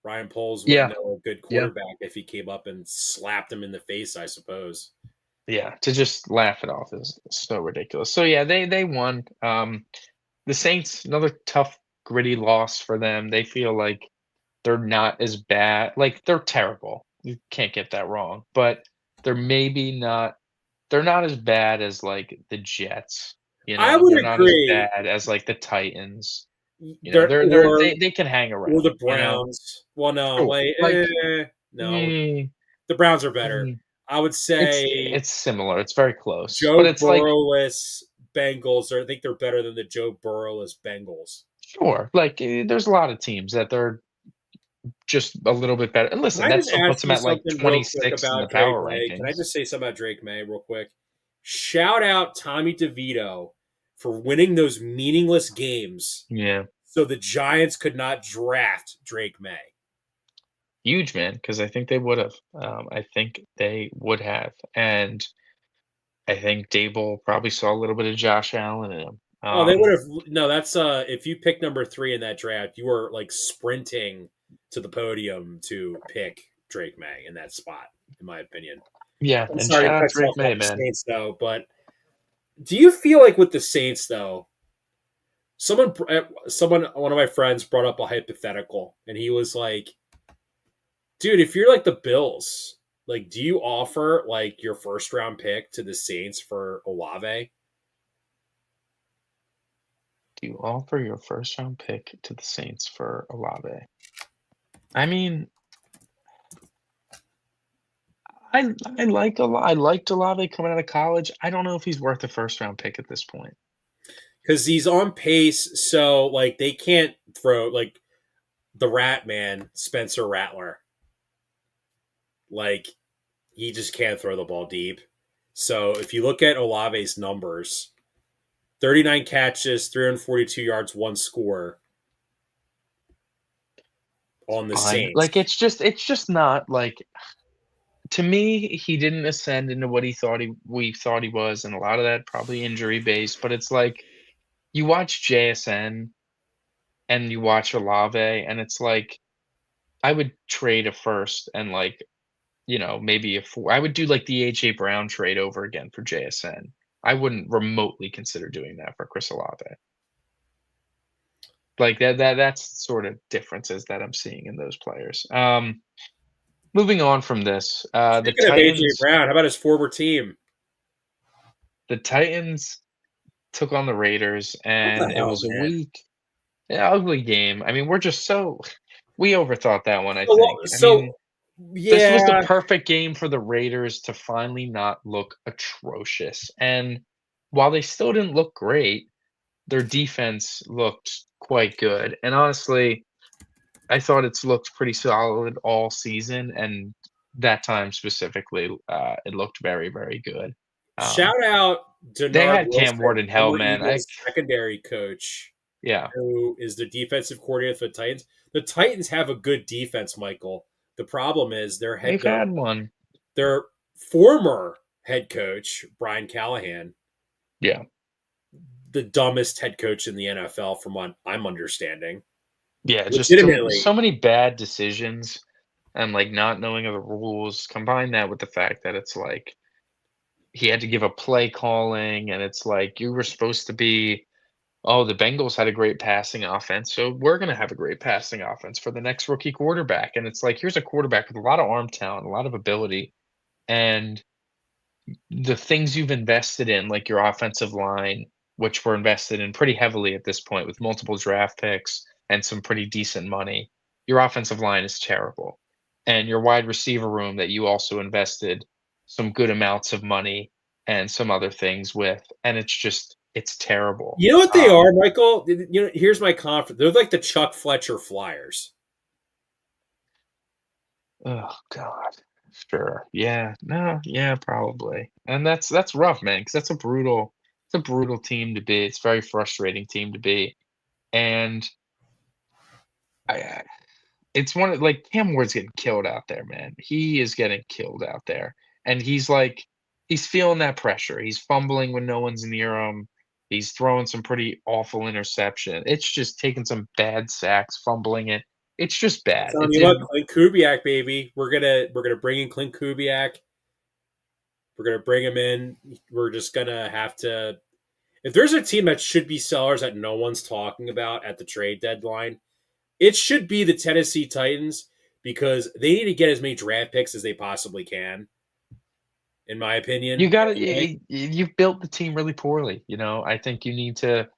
Ryan Poles would Yeah, know a good yeah, quarterback if he came up and slapped him in the face, I suppose. yeah. To just laugh it off is so ridiculous. So yeah, they won. The Saints, another tough, gritty loss for them. They feel like they're not as bad, like, they're terrible, you can't get that wrong, but they're maybe not they're not as bad as, like, the Jets, I would they're not as agree. bad as, like, the Titans, There they can hang or around, the Browns. Well, no, Sure, like, no, eh, the Browns are better. mm, I would say it's similar, it's very close, but Joe it's like, Burrowless Bengals, or I think they're better than the Joe Burrowless Bengals. sure, like, there's a lot of teams that they're just a little bit better, and Can listen, I that just still ask puts them you at, like, something real quick 26 in the about Drake power May? Can I rankings. just say something about Drake May real quick? Shout out Tommy DeVito for winning those meaningless games Yeah. so the Giants could not draft Drake May. Huge, man, because I think they would have. I think they would have, and I think Dable probably saw a little bit of Josh Allen in him. Oh, they would have. No, that's if you pick number 3 in that draft, you were like sprinting to the podium to pick Drake May in that spot, in my opinion. Yeah, I'm and sorry shout to out cut you Drake off about May, the man. Saints, though, but do you feel like with the Saints, though, one of my friends brought up a hypothetical, and he was like, "Dude, if you're like the Bills, like, do you offer like your first round pick to the Saints for Olave?" Do you offer your first round pick to the Saints for Olave? I mean, I liked Olave coming out of college. I don't know if he's worth a first round pick at this point. Because he's on pace, so like they can't throw like the Rat Man, Spencer Rattler. Like he just can't throw the ball deep. So if you look at Olave's numbers, 39 catches, 342 yards, one score on the Fine. Like Saints. it's just not like to me, he didn't ascend into what he thought we thought he was, and a lot of that probably injury based. But it's like you watch JSN and you watch Olave, and it's like I would trade a first and like maybe a four. I would do like the AJ Brown trade over again for JSN. I wouldn't remotely consider doing that for Chris Olave. Like that's sort of differences that I'm seeing in those players. Moving on from this, the Speaking of AJ Titans. Brown, how about his former team? The Titans took on the Raiders, What the and it hell, was a man? ugly game. I mean, we're just so we overthought that one, I So, think. I so mean, this was the yeah. perfect game for the Raiders to finally not look atrocious. And while they still didn't look great, their defense looked quite good. And honestly, I thought it's looked pretty solid all season, and that time specifically, it looked very, very good. Um, Shout out they Denard had Cam Wilson, Ward hell, former man. I Eagles secondary coach, yeah, who is the defensive coordinator for the Titans. The Titans have a good defense, Michael. The problem is they've had one. their former head coach, Brian Callahan, Yeah. the dumbest head coach in the NFL from what I'm understanding. Yeah, just so Legitimately, many bad decisions and, like, not knowing of the rules. Combine that with the fact that it's like he had to give a play calling, and it's like you were supposed to be, "Oh, the Bengals had a great passing offense, so we're gonna have a great passing offense for the next rookie quarterback." And it's like, here's a quarterback with a lot of arm talent, a lot of ability, and the things you've invested in, like your offensive line, which were invested in pretty heavily at this point with multiple draft picks and some pretty decent money, your offensive line is terrible. And your wide receiver room that you also invested some good amounts of money and some other things with, and it's terrible. you know what they are, Michael. You know, here's my confidence. They're like the Chuck Fletcher Flyers. Oh God. Sure. Yeah. No, yeah, probably. And that's rough, man, because it's a brutal team to be. It's a very frustrating team to be. And I it's one of like Cam Ward's getting killed out there, man. He is getting killed out there. And he's feeling that pressure. He's fumbling when no one's near him. He's throwing some pretty awful interception. It's just taking some bad sacks, fumbling it. It's just bad. Telling It's you what, in Clint Kubiak, baby. We're gonna bring in Clint Kubiak. We're gonna bring him in. We're just gonna have to. If there's a team that should be sellers that no one's talking about at the trade deadline, it should be the Tennessee Titans because they need to get as many draft picks as they possibly can. In my you opinion, gotta anyway. you've built the team really poorly. I think you need to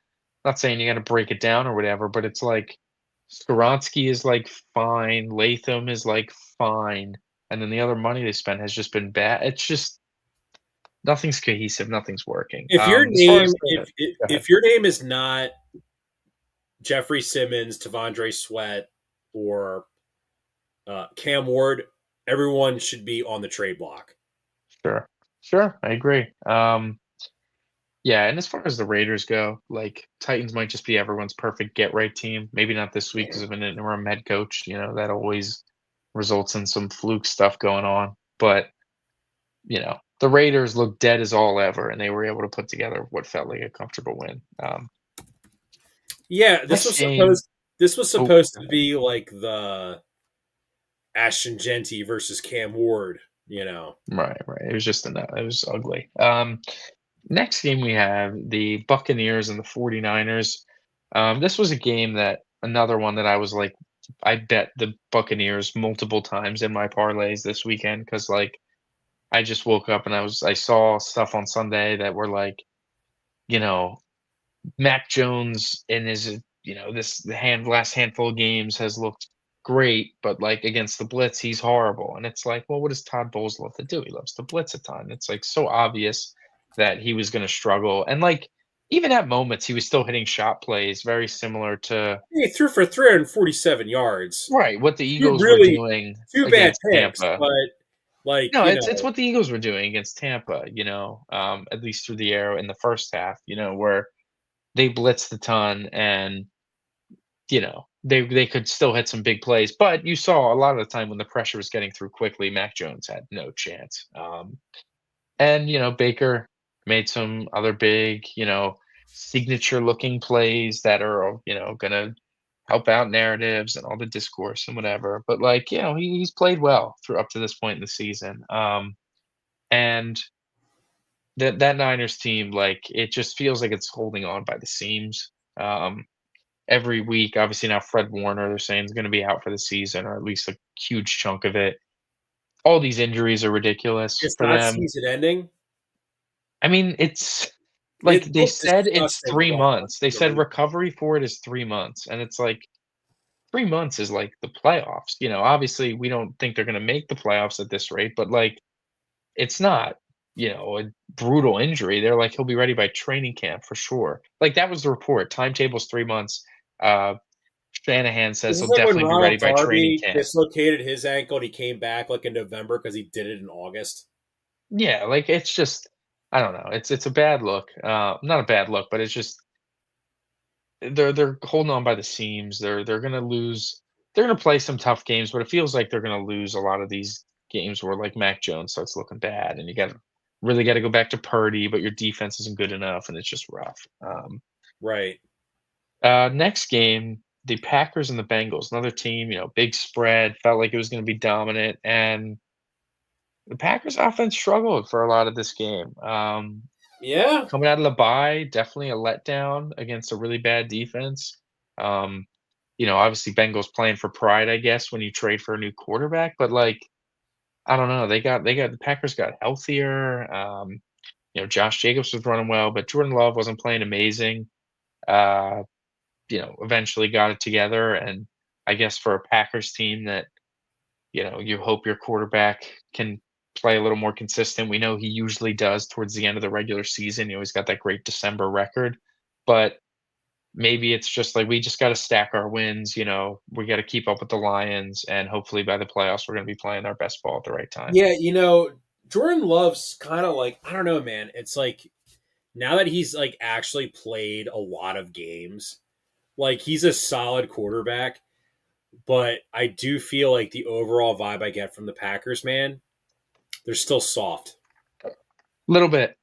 not saying you gotta break it down or whatever, but it's like Skoronski is like fine, Latham is like fine, and then the other money they spent has just been bad. It's just nothing's cohesive, nothing's working. If your As far name, as the go ahead. if your name is not Jeffrey Simmons, Tavondre Sweat, or Cam Ward, everyone should be on the trade block. Sure. Sure, I agree. Yeah, and as far as the Raiders go, like, Titans might just be everyone's perfect get-right team. Maybe not this week because of an interim head coach, that always results in some fluke stuff going on, but, the Raiders looked dead as all ever, and they were able to put together what felt like a comfortable win. Yeah, Next game. this was Oh, supposed go to ahead. be like the Ashton Genty versus Cam Ward, you know. Right, right. It was just enough. It was ugly. Next game we have the Buccaneers and the 49ers. This was a game that another one that I was like, I bet the Buccaneers multiple times in my parlays this weekend because like I just woke up and I saw stuff on Sunday that were like, you know, Mac Jones in his, this the last handful of games has looked great, but like against the blitz, he's horrible. And it's like, well, what does Todd Bowles love to do? He loves to blitz a ton. It's like so obvious that he was going to struggle. And like even at moments, he was still hitting shot plays very similar to He threw for 347 yards. right what the Two Eagles were really doing two bad against picks, Tampa. but like, No, it's what the Eagles were doing against Tampa. At least through the air in the first half. Where they blitzed a ton and they could still hit some big plays, but you saw a lot of the time when the pressure was getting through quickly, Mac Jones had no chance. And Baker made some other big, signature looking plays that are gonna help out narratives and all the discourse and whatever. But like he's played well through up to this point in the season. And that Niners team, like it just feels like it's holding on by the seams. Every week. Obviously, now Fred Warner, they're saying is going to be out for the season, or at least a huge chunk of it. All these injuries are ridiculous it's for not them. season ending. I mean, it's like It they looked said it's disgusting 3 months. They the said re- recovery for it is 3 months, and it's like 3 months is like the playoffs. Obviously, we don't think they're going to make the playoffs at this rate, but like it's not. A brutal injury. They're like he'll be ready by training camp for sure. Like that was the report. Timetable's 3 months. Uh, Shanahan says Is this he'll like when definitely be ready Ronald by training Darby camp. dislocated his ankle and he came back like in November because he did it in August? Yeah, like, it's just I don't know, it's a bad look, not a bad look, but it's just they're holding on by the seams, they're gonna lose they're gonna play some tough games, but it feels like they're gonna lose a lot of these games where, like, Mac Jones starts looking bad, and you gotta go back to Purdy, but your defense isn't good enough, and it's just rough. Right. Next game, the Packers and the Bengals, another team, big spread, felt like it was gonna be dominant, and the Packers offense struggled for a lot of this game. Yeah. Coming out of the bye, definitely a letdown against a really bad defense. Um, obviously Bengals playing for pride, I guess, when you trade for a new quarterback, but like I don't know, they got the Packers got healthier. Josh Jacobs was running well, but Jordan Love wasn't playing amazing. Uh, eventually got it together, and I guess for a Packers team that you hope your quarterback can play a little more consistent. We know he usually does towards the end of the regular season. He always got that great December record, but maybe it's just like we just got to stack our wins. We got to keep up with the Lions, and hopefully by the playoffs, we're going to be playing our best ball at the right time. Yeah, Jordan Love's kind of like, I don't know, man. It's like now that he's like actually played a lot of games, like he's a solid quarterback, but I do feel like the overall vibe I get from the Packers, man, they're still soft. Little bit.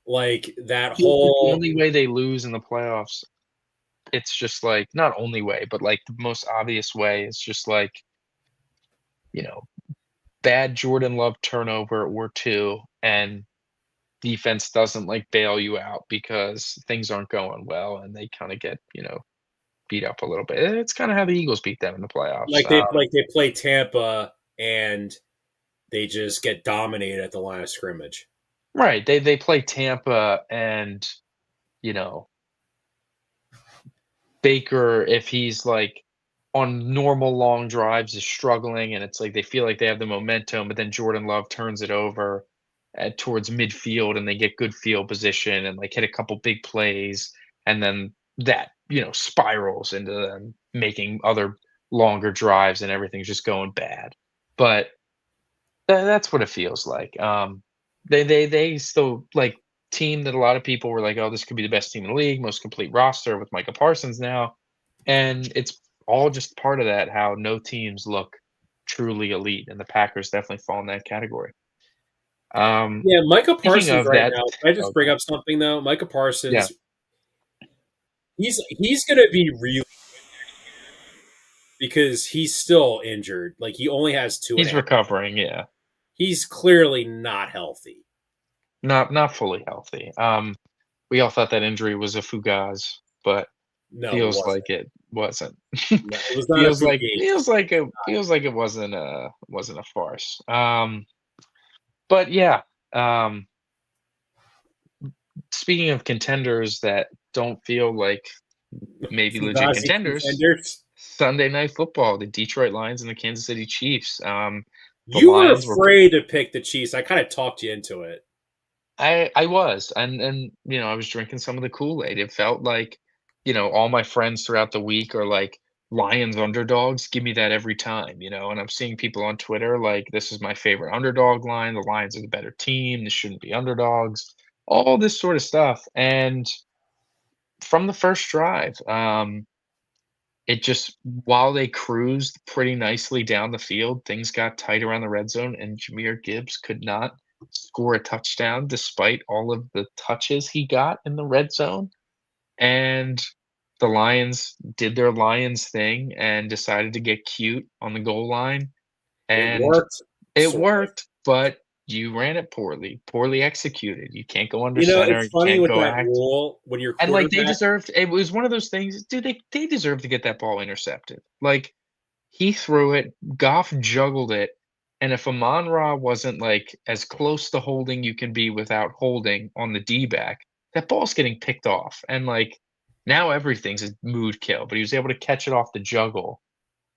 Like that Feels like the whole only way they lose in the playoffs, it's just like not only way, but like the most obvious way is just like you know bad Jordan Love turnover or two, and defense doesn't like bail you out because things aren't going well and they kind of get, beat up a little bit. It's kind of how the Eagles beat them in the playoffs. like they play Tampa and they just get dominated at the line of scrimmage. Right. They play Tampa and, you know, Baker, if he's like on normal long drives, is struggling, and it's like they feel like they have the momentum, but then Jordan Love turns it over towards midfield, and they get good field position and like hit a couple big plays, and then that spirals into them making other longer drives, and everything's just going bad. But that's what it feels like. They still like team that a lot of people were like, "Oh, this could be the best team in the league, most complete roster with Micah Parsons now," and it's all just part of that, how no teams look truly elite, and the Packers definitely fall in that category. Yeah, Micah Speaking Parsons of right that now. Can I just oh, bring god. up something though? Micah Yeah, Parsons, he's going to be really because he's still injured. Like he only has two and a he's half. recovering, yeah. He's clearly not healthy. Not fully healthy. We all thought that injury was a fugaz, but No, it feels wasn't. like it wasn't. No, it was not a fugazi. Feels like it wasn't a farce. But yeah, um, speaking of contenders that don't feel like maybe legit Fugazi contenders, contenders. Sunday Night Football, the Detroit Lions and the Kansas City Chiefs. The You were Lions were afraid to pick the Chiefs. I kind of talked you into it. I was, and, I was drinking some of the Kool-Aid. It felt like, all my friends throughout the week are like, "Lions underdogs, give me that every time," and I'm seeing people on Twitter like, "This is my favorite underdog line, the Lions are the better team, this shouldn't be underdogs," all this sort of stuff, and from the first drive, it just while they cruised pretty nicely down the field, things got tight around the red zone, and Jahmyr Gibbs could not score a touchdown despite all of the touches he got in the red zone. And the Lions did their Lions thing and decided to get cute on the goal line. It And worked, it sort of. worked, but you ran it poorly executed. You can't go under You know, center, it's you funny can't with go that act. rule when your And, like, they quarterback. deserved it was one of those things, dude, they deserve to get that ball intercepted. Like, he threw it, Goff juggled it, and if Amon-Ra wasn't, like, as close to holding you can be without holding on the D-back, that ball's getting picked off, and, like, now everything's a mood kill, but he was able to catch it off the juggle,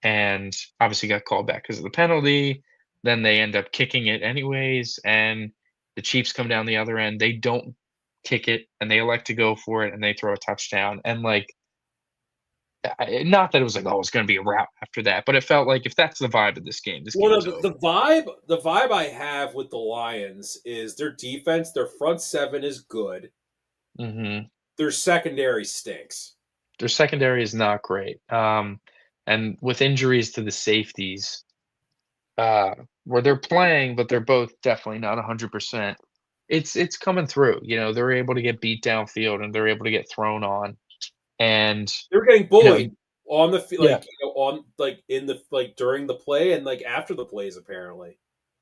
and obviously got called back because of the penalty. Then they end up kicking it anyways, and the Chiefs come down the other end. They don't kick it, and they elect to go for it, and they throw a touchdown. And like, not that it was like, oh, it's going to be a wrap after that, but it felt like if that's the vibe of this Well, game's no, over. the vibe I have with the Lions is their defense, their front seven is good. Hmm. Their secondary stinks. Their secondary is not great, and with injuries to the safeties, uh, where they're playing, but they're both definitely not 100%. It's coming through. They're able to get beat downfield and they're able to get thrown on. And They were getting you know, bullied on the yeah, on in the during the play and like after the plays apparently.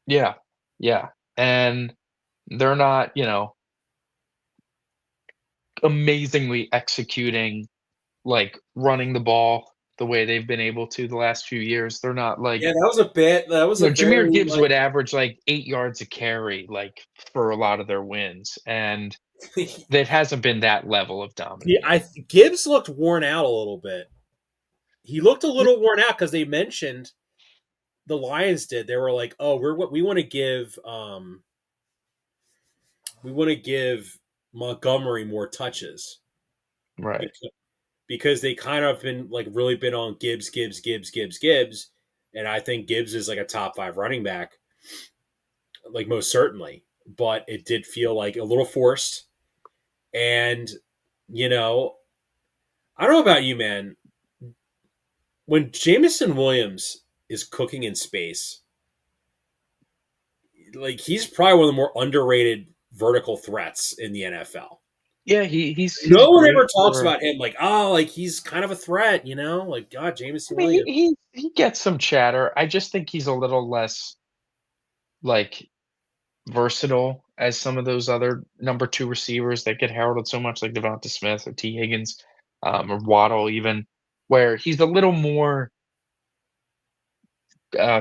yeah, yeah. And they're not, amazingly executing, like running the ball the way they've been able to the last few years. They're not like Yeah, that was a bit. That was a Jahmyr very Gibbs would average like 8 yards a carry, like for a lot of their wins. And like. that hasn't been that level of Yeah, dominating. Gibbs looked worn out a little bit. He looked a little worn out because they mentioned the Lions did. They were like, "Oh, we want to give Montgomery more touches Right. because, they kind of been like really been on Gibbs, Gibbs, Gibbs, Gibbs, Gibbs, and I think Gibbs is like a top 5 running back, like most certainly. But it did feel like a little forced, and you know, I don't know about you, man. When Jameson Williams is cooking in space, like he's probably one of the more underrated vertical threats in the NFL. Yeah, he's No one ever great talks for about him like, oh, like he's kind of a threat, Like God, I Jameson mean, Williams. he gets some chatter. I just think he's a little less, like, versatile as some of those other number 2 receivers that get heralded so much, like Devonta Smith or T. Higgins, or Waddle even, where he's a little more,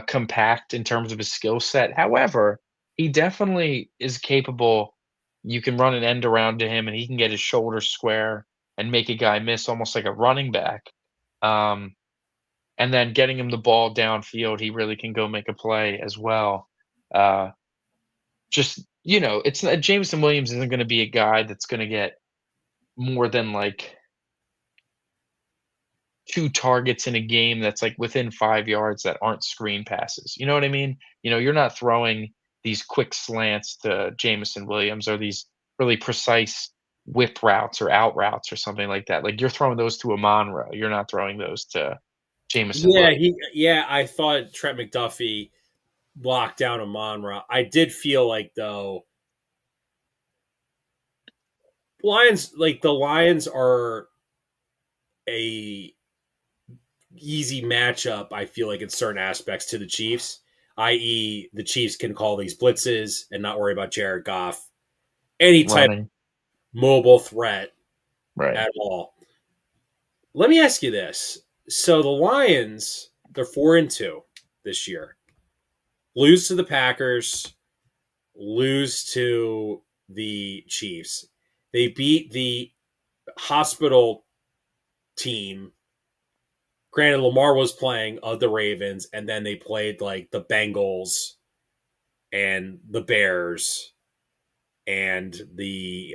compact in terms of his skill set. However, he definitely is capable. You can run an end around to him, and he can get his shoulders square and make a guy miss almost like a running back. Um, and then getting him the ball downfield, he really can go make a play as well. Uh, just it's not Jameson Williams isn't going to be a guy that's going to get more than like 2 targets in a game that's like within 5 yards that aren't screen passes. You know what I mean? You're not throwing these quick slants to Jameson Williams or these really precise whip routes or out routes or something like that. Like, you're throwing those to a Monroe, you're not throwing those to Jameson Yeah, Williams. I thought Trent McDuffie locked down Amon Ra. I did feel like though the Lions are a easy matchup. I feel like in certain aspects to the Chiefs, i.e., the Chiefs can call these blitzes and not worry about Jared Goff, any type of Running, mobile threat right. at all. Let me ask you this: so the Lions, they're 4-2 this year. Lose to the Packers, lose to the Chiefs. They beat the hospital team. Granted, Lamar was playing the Ravens, and then they played like the Bengals and the Bears and the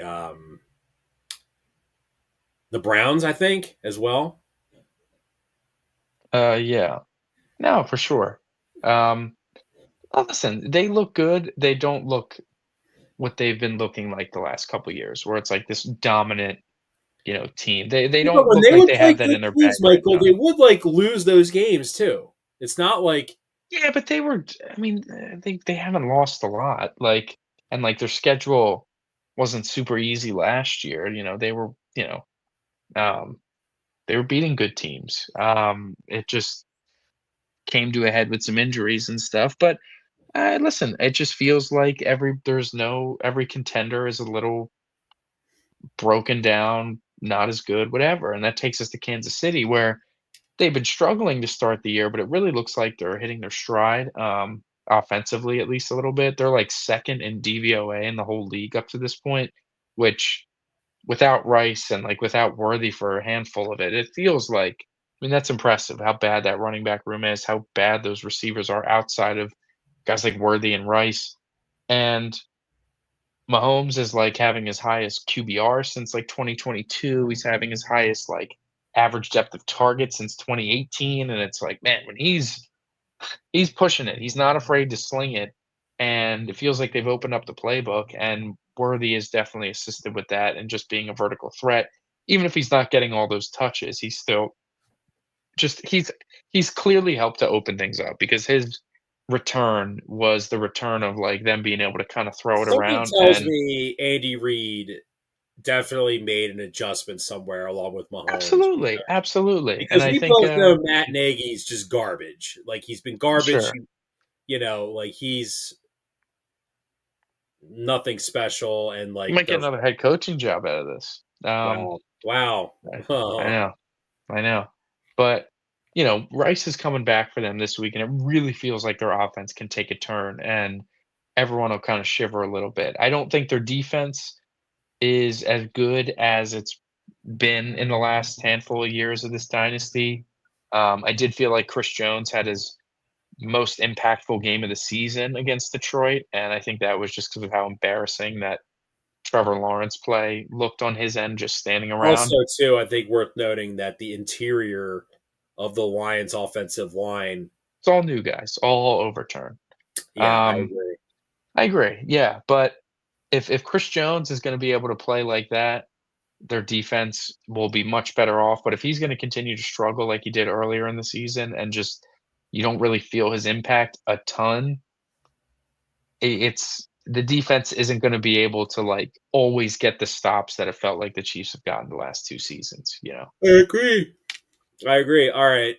Browns, I think, as well. Yeah. No, for sure. Um, well, listen, they look good. They don't look what they've been looking like the last couple years, where it's like this dominant, team. They Yeah, but don't when look they like would they play have that good in their teams, bag right Michael, now. they would like lose those games too. It's not like Yeah, but they were I mean, they haven't lost a lot, and, their schedule wasn't super easy last year, um, they were beating good teams. It just came to a head with some injuries and stuff, but, listen, it just feels like every contender is a little broken down, not as good, whatever, and that takes us to Kansas City, where they've been struggling to start the year, but it really looks like they're hitting their stride, offensively, at least a little bit. They're like second in DVOA in the whole league up to this point, which without Rice and without Worthy for a handful of it, it feels like, I mean, that's impressive how bad that running back room is, how bad those receivers are outside of guys like Worthy and Rice. And Mahomes is having his highest QBR since 2022. He's having his highest average depth of target since 2018. And it's like, man, when he's pushing it, he's not afraid to sling it. And it feels like they've opened up the playbook, and Worthy is definitely assisted with that and just being a vertical threat. Even if he's not getting all those touches, he's still just he's clearly helped to open things up because his return was the return of them being able to kind of throw it something around. tells And me Andy Reid definitely made an adjustment somewhere along with Mahomes absolutely, absolutely. And because I we think both know Matt Nagy's just garbage. Like he's been garbage. sure, Like he's nothing special, and you like might get another head coaching job out of this. wow. I know. I know. But, Rice is coming back for them this week, and it really feels like their offense can take a turn and everyone will kind of shiver a little bit. I don't think their defense is as good as it's been in the last handful of years of this dynasty. I did feel like Chris Jones had his most impactful game of the season against Detroit, and I think that was just because of how embarrassing that Trevor Lawrence play looked on his end just standing Also, around. too, I think worth noting that the interior of the Lions' offensive line. It's all new guys, all overturned. Yeah, I Um, agree. I agree, yeah, but if Chris Jones is gonna be able to play like that, their defense will be much better off, but if he's gonna continue to struggle like he did earlier in the season and just you don't really feel his impact a ton, it's the defense isn't gonna be able to, always get the stops that it felt like the Chiefs have gotten the last 2 seasons, you know? I agree. I agree. All right.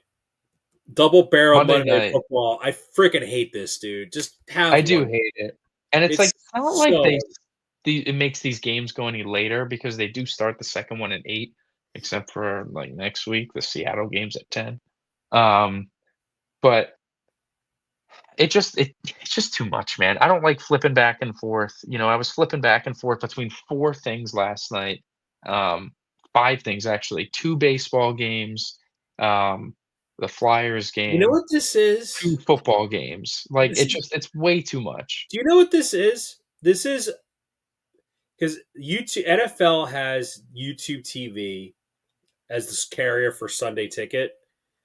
Double barrel Monday Monday Night night, Football. I freaking hate this, dude. Just I have do one. hate it, and it's It's it's not like so it makes these games go any later because they do start the second one at 8, except for, next week, the Seattle game's at 10. Um, but it's just too much, man. I don't like flipping back and forth. I was flipping back and forth between 4 things last night, um, 5 things actually, 2 baseball games, um, the Flyers you know game, what this 2 is? football games. It's way too much. Do you know what this is? This is because YouTube NFL has YouTube TV as this carrier for Sunday Ticket.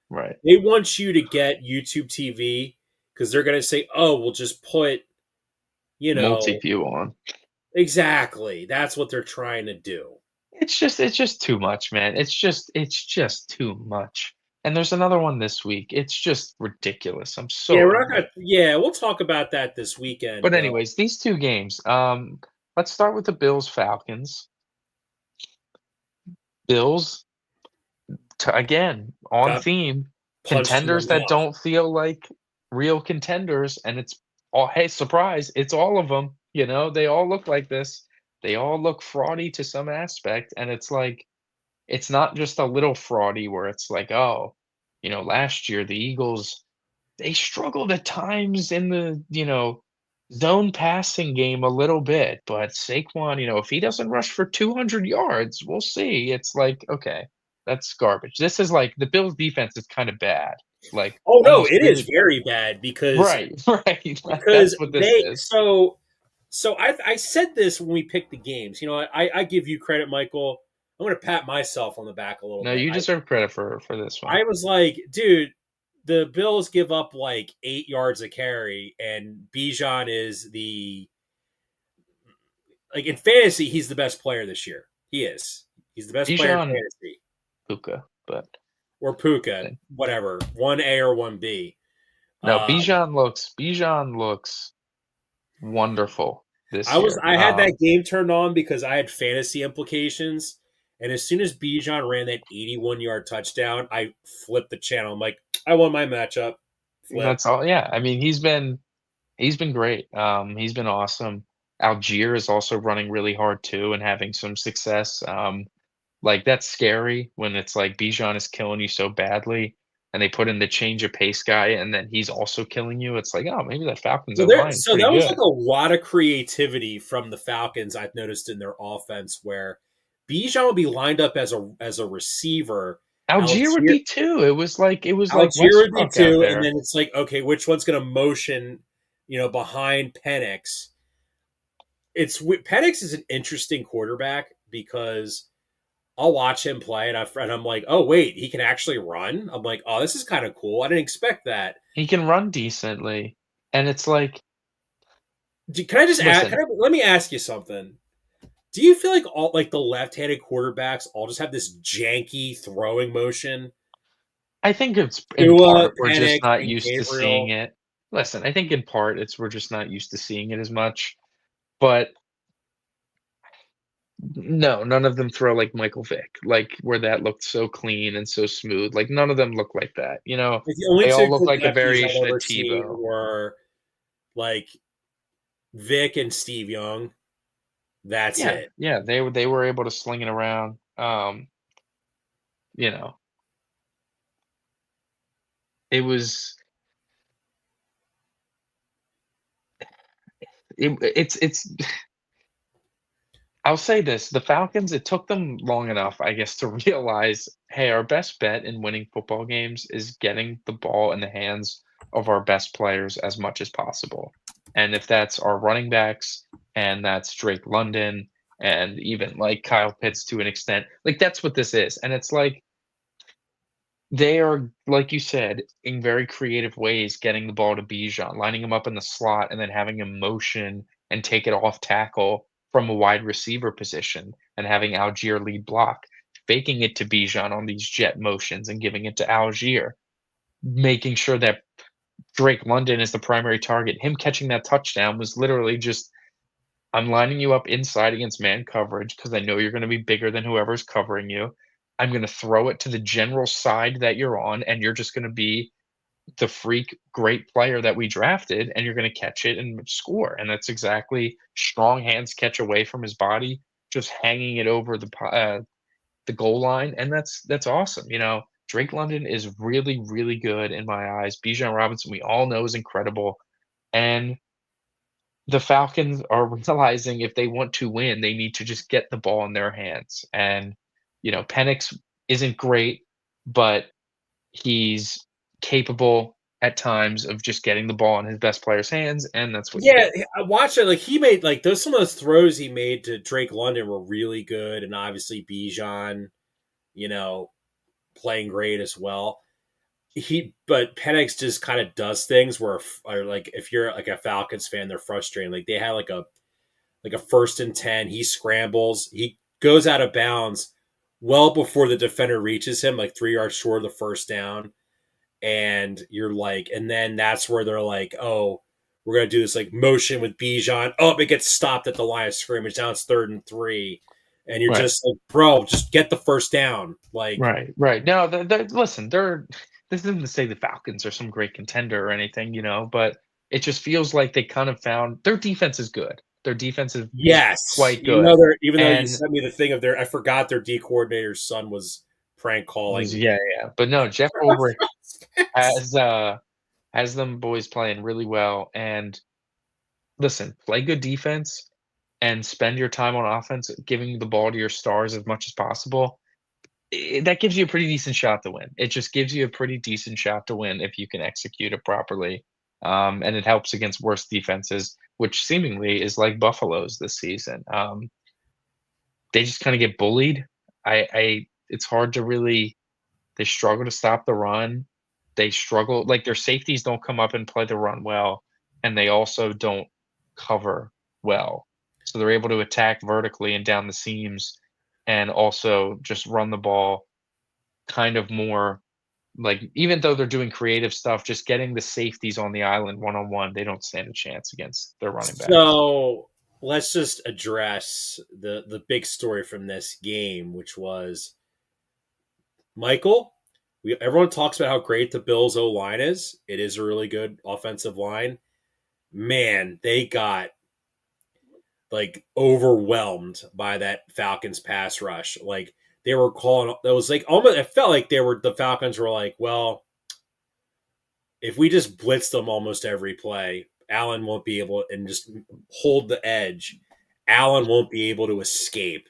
Right. They want you to get YouTube TV because they're going to say, "Oh, we'll just put, you know, Multi-view on. Exactly. That's what they're trying to do. It's just too much, man. It's just too much. And there's another one this week. It's just ridiculous. I'm Yeah, so we're not over gonna. it. Yeah, we'll talk about that this But weekend. anyways, these two games. Let's start with the Bills Falcons. Bills again on Got theme. punched in the Contenders that mouth. don't feel like real contenders, and it's all hey, surprise, it's all of them. They all look like this. They all look fraudy to some aspect, and it's like it's not just a little fraudy where it's like, oh, last year the Eagles, they struggled at times in the, zone passing game a little bit, but Saquon, if he doesn't rush for 200 yards, we'll see. It's like, okay, that's garbage. This is like the Bills defense is kind of bad, like Oh no, almost it is really bad. very bad because Right, right. because That's what this they is. so I said this when we picked the games. I give you credit, Michael. I'm going to pat myself on the back a little No, bit. you deserve credit for this one. I was like, dude, the Bills give up like 8 yards a carry, and Bijan is the like in fantasy, he's the best player this year. He is. He's the best player in Bijan fantasy. Puka, but Or Puka, whatever, 1A or 1B. no, Uh, Bijan looks wonderful this year. I had that game turned on because I had fantasy implications, and as soon as Bijan ran that 81-yard touchdown, I flipped the channel. I'm like, I won my matchup. Flip. That's all. Yeah, I mean, he's been great. He's been awesome. Algier is also running really hard too and having some success. Like that's scary when it's like Bijan is killing you so badly, and they put in the change of pace guy, and then he's also killing you. It's like, oh, maybe that Falcons O line So pretty that was like good. a lot of creativity from the Falcons. I've noticed in their offense where Bijan will be lined up as a receiver. Algier would Algier be too. It was like Algier would be Westbrook out two, and there. then it's like, okay, which one's going to motion, behind Penix? Penix is an interesting quarterback because I'll watch him play, and I'm like, oh wait, he can actually run. I'm like, oh, this is kind of cool. I didn't expect that. He can run decently, and it's like, Can I just add? listen, Let me ask you something. Do you feel like all like the left-handed quarterbacks all just have this janky throwing motion? I think it's in Tua, part we're just Penix, not and used to seeing Gabriel. it. Listen, I think in part it's we're just not used to seeing it as much. But no, none of them throw like Michael Vick, like where that looked so clean and so smooth. Like none of them look like that. Like the only They two all look like a lefties I've variation of ever seen Tebow. were like Vic and Steve Young. That's Yeah, it. yeah, they were able to sling it around. You know, it was it's I'll say this, the Falcons, it took them long enough, I guess, to realize, hey, our best bet in winning football games is getting the ball in the hands of our best players as much as possible. And if that's our running backs and that's Drake London and even like Kyle Pitts to an extent, like that's what this is. And it's like they are, like you said, in very creative ways getting the ball to Bijan, lining him up in the slot and then having him motion and take it off tackle from a wide receiver position and having Algier lead block, faking it to Bijan on these jet motions and giving it to Algier, making sure that Drake London is the primary target. Him catching that touchdown was literally just I'm lining you up inside against man coverage because I know you're going to be bigger than whoever's covering you. I'm going to throw it to the general side that you're on, and you're just going to be the freak great player that we drafted, and you're going to catch it and score. And that's exactly strong hands catch away from his body, just hanging it over the goal line, and that's awesome. Drake London is really really good in my eyes. Bijan Robinson, we all know, is incredible, and the Falcons are realizing if they want to win, they need to just get the ball in their hands. And, Penix isn't great, but he's capable at times of just getting the ball in his best player's hands, and that's what you Yeah, do. I watched it. Like he made like those some of those throws he made to Drake London were really good, and obviously Bijan, you know, playing great as well. But Penix just kind of does things where, or like if you're like a Falcons fan, they're frustrating. Like they had like like a 1st and 10. He scrambles. He goes out of bounds well before the defender reaches him, like 3 yards short of the first down. And you're like, and then that's where they're like, oh, we're gonna do this like motion with Bijan. Oh, it gets stopped at the line of scrimmage. Now it's 3rd and 3, and you're Right. just like, bro, just get the first down. Like, Right, right. No, listen, they're this isn't to say the Falcons are some great contender or anything, but it just feels like they kind of found their defense is good. Their defense is yes, quite good. even though you And sent me the thing of their, I forgot their D coordinator's son was prank calling. yeah, yeah. But no, Jeff Ulbrich has has them boys playing really well. And listen, play good defense and spend your time on offense, giving the ball to your stars as much as possible. That gives you a pretty decent shot to win. It just gives you a pretty decent shot to win if you can execute it properly. And it helps against worse defenses, which seemingly is like Buffalo's this season. They just kind of get bullied. It's hard to really. They struggle to stop the run. They struggle, like their safeties don't come up and play the run well, and they also don't cover well. So they're able to attack vertically and down the seams, and also just run the ball kind of more like even though they're doing creative stuff, just getting the safeties on the island one on one, they don't stand a chance against their running backs. So let's just address the big story from this game, which was Michael. Everyone talks about how great the Bills O line is. It is a really good offensive line. Man, they got like overwhelmed by that Falcons pass rush. Like they were calling, that was like almost, it felt like the Falcons were like, well, if we just blitz them almost every play, Allen won't be able, and just hold the edge, Allen won't be able to escape.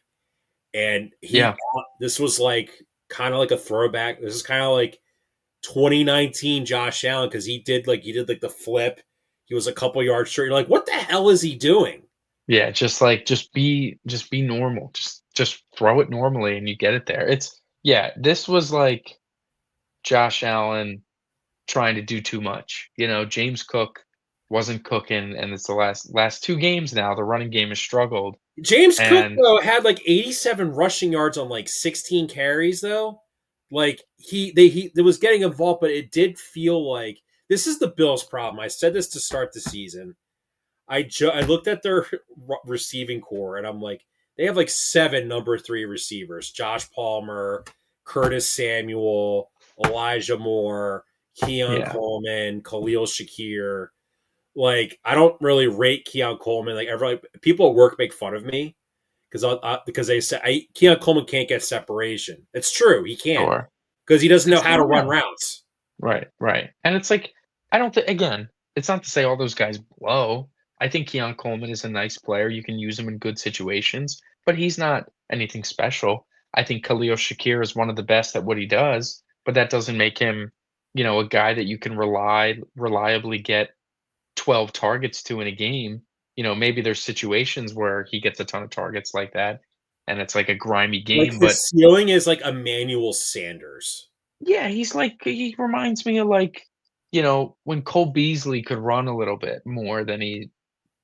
And Yeah, this was like kind of like a throwback. This is kind of like 2019 Josh Allen, because he did like the flip. He was a couple yards short. You're like, what the hell is he doing? yeah, just be normal. Just throw it normally and you get it there. It's yeah, this was like Josh Allen trying to do too much. James Cook wasn't cooking, and it's the last 2 games now, the running game has struggled, James Cook and though had like 87 rushing yards on like 16 carries though. Like he was getting involved, but it did feel like this is the Bills' problem. I said this to start the season. I looked at their receiving core and I'm like, they have like 7 number 3 receivers: Josh Palmer, Curtis Samuel, Elijah Moore, Keon yeah, Coleman, Khalil Shakir. Like I don't really rate Keon Coleman. Like every people at work make fun of me because they say Keon Coleman can't get separation. It's true, he can't sure. because he doesn't know It's how to run yeah. routes. Right, right. And it's like, I don't think again, it's not to say all those guys blow. I think Keon Coleman is a nice player. You can use him in good situations, but he's not anything special. I think Khalil Shakir is one of the best at what he does, but that doesn't make him, a guy that you can reliably get 12 targets to in a game. Maybe there's situations where he gets a ton of targets like that, and it's like a grimy Like game, but his ceiling is like Emmanuel Sanders. yeah, he reminds me of when Cole Beasley could run a little bit more than he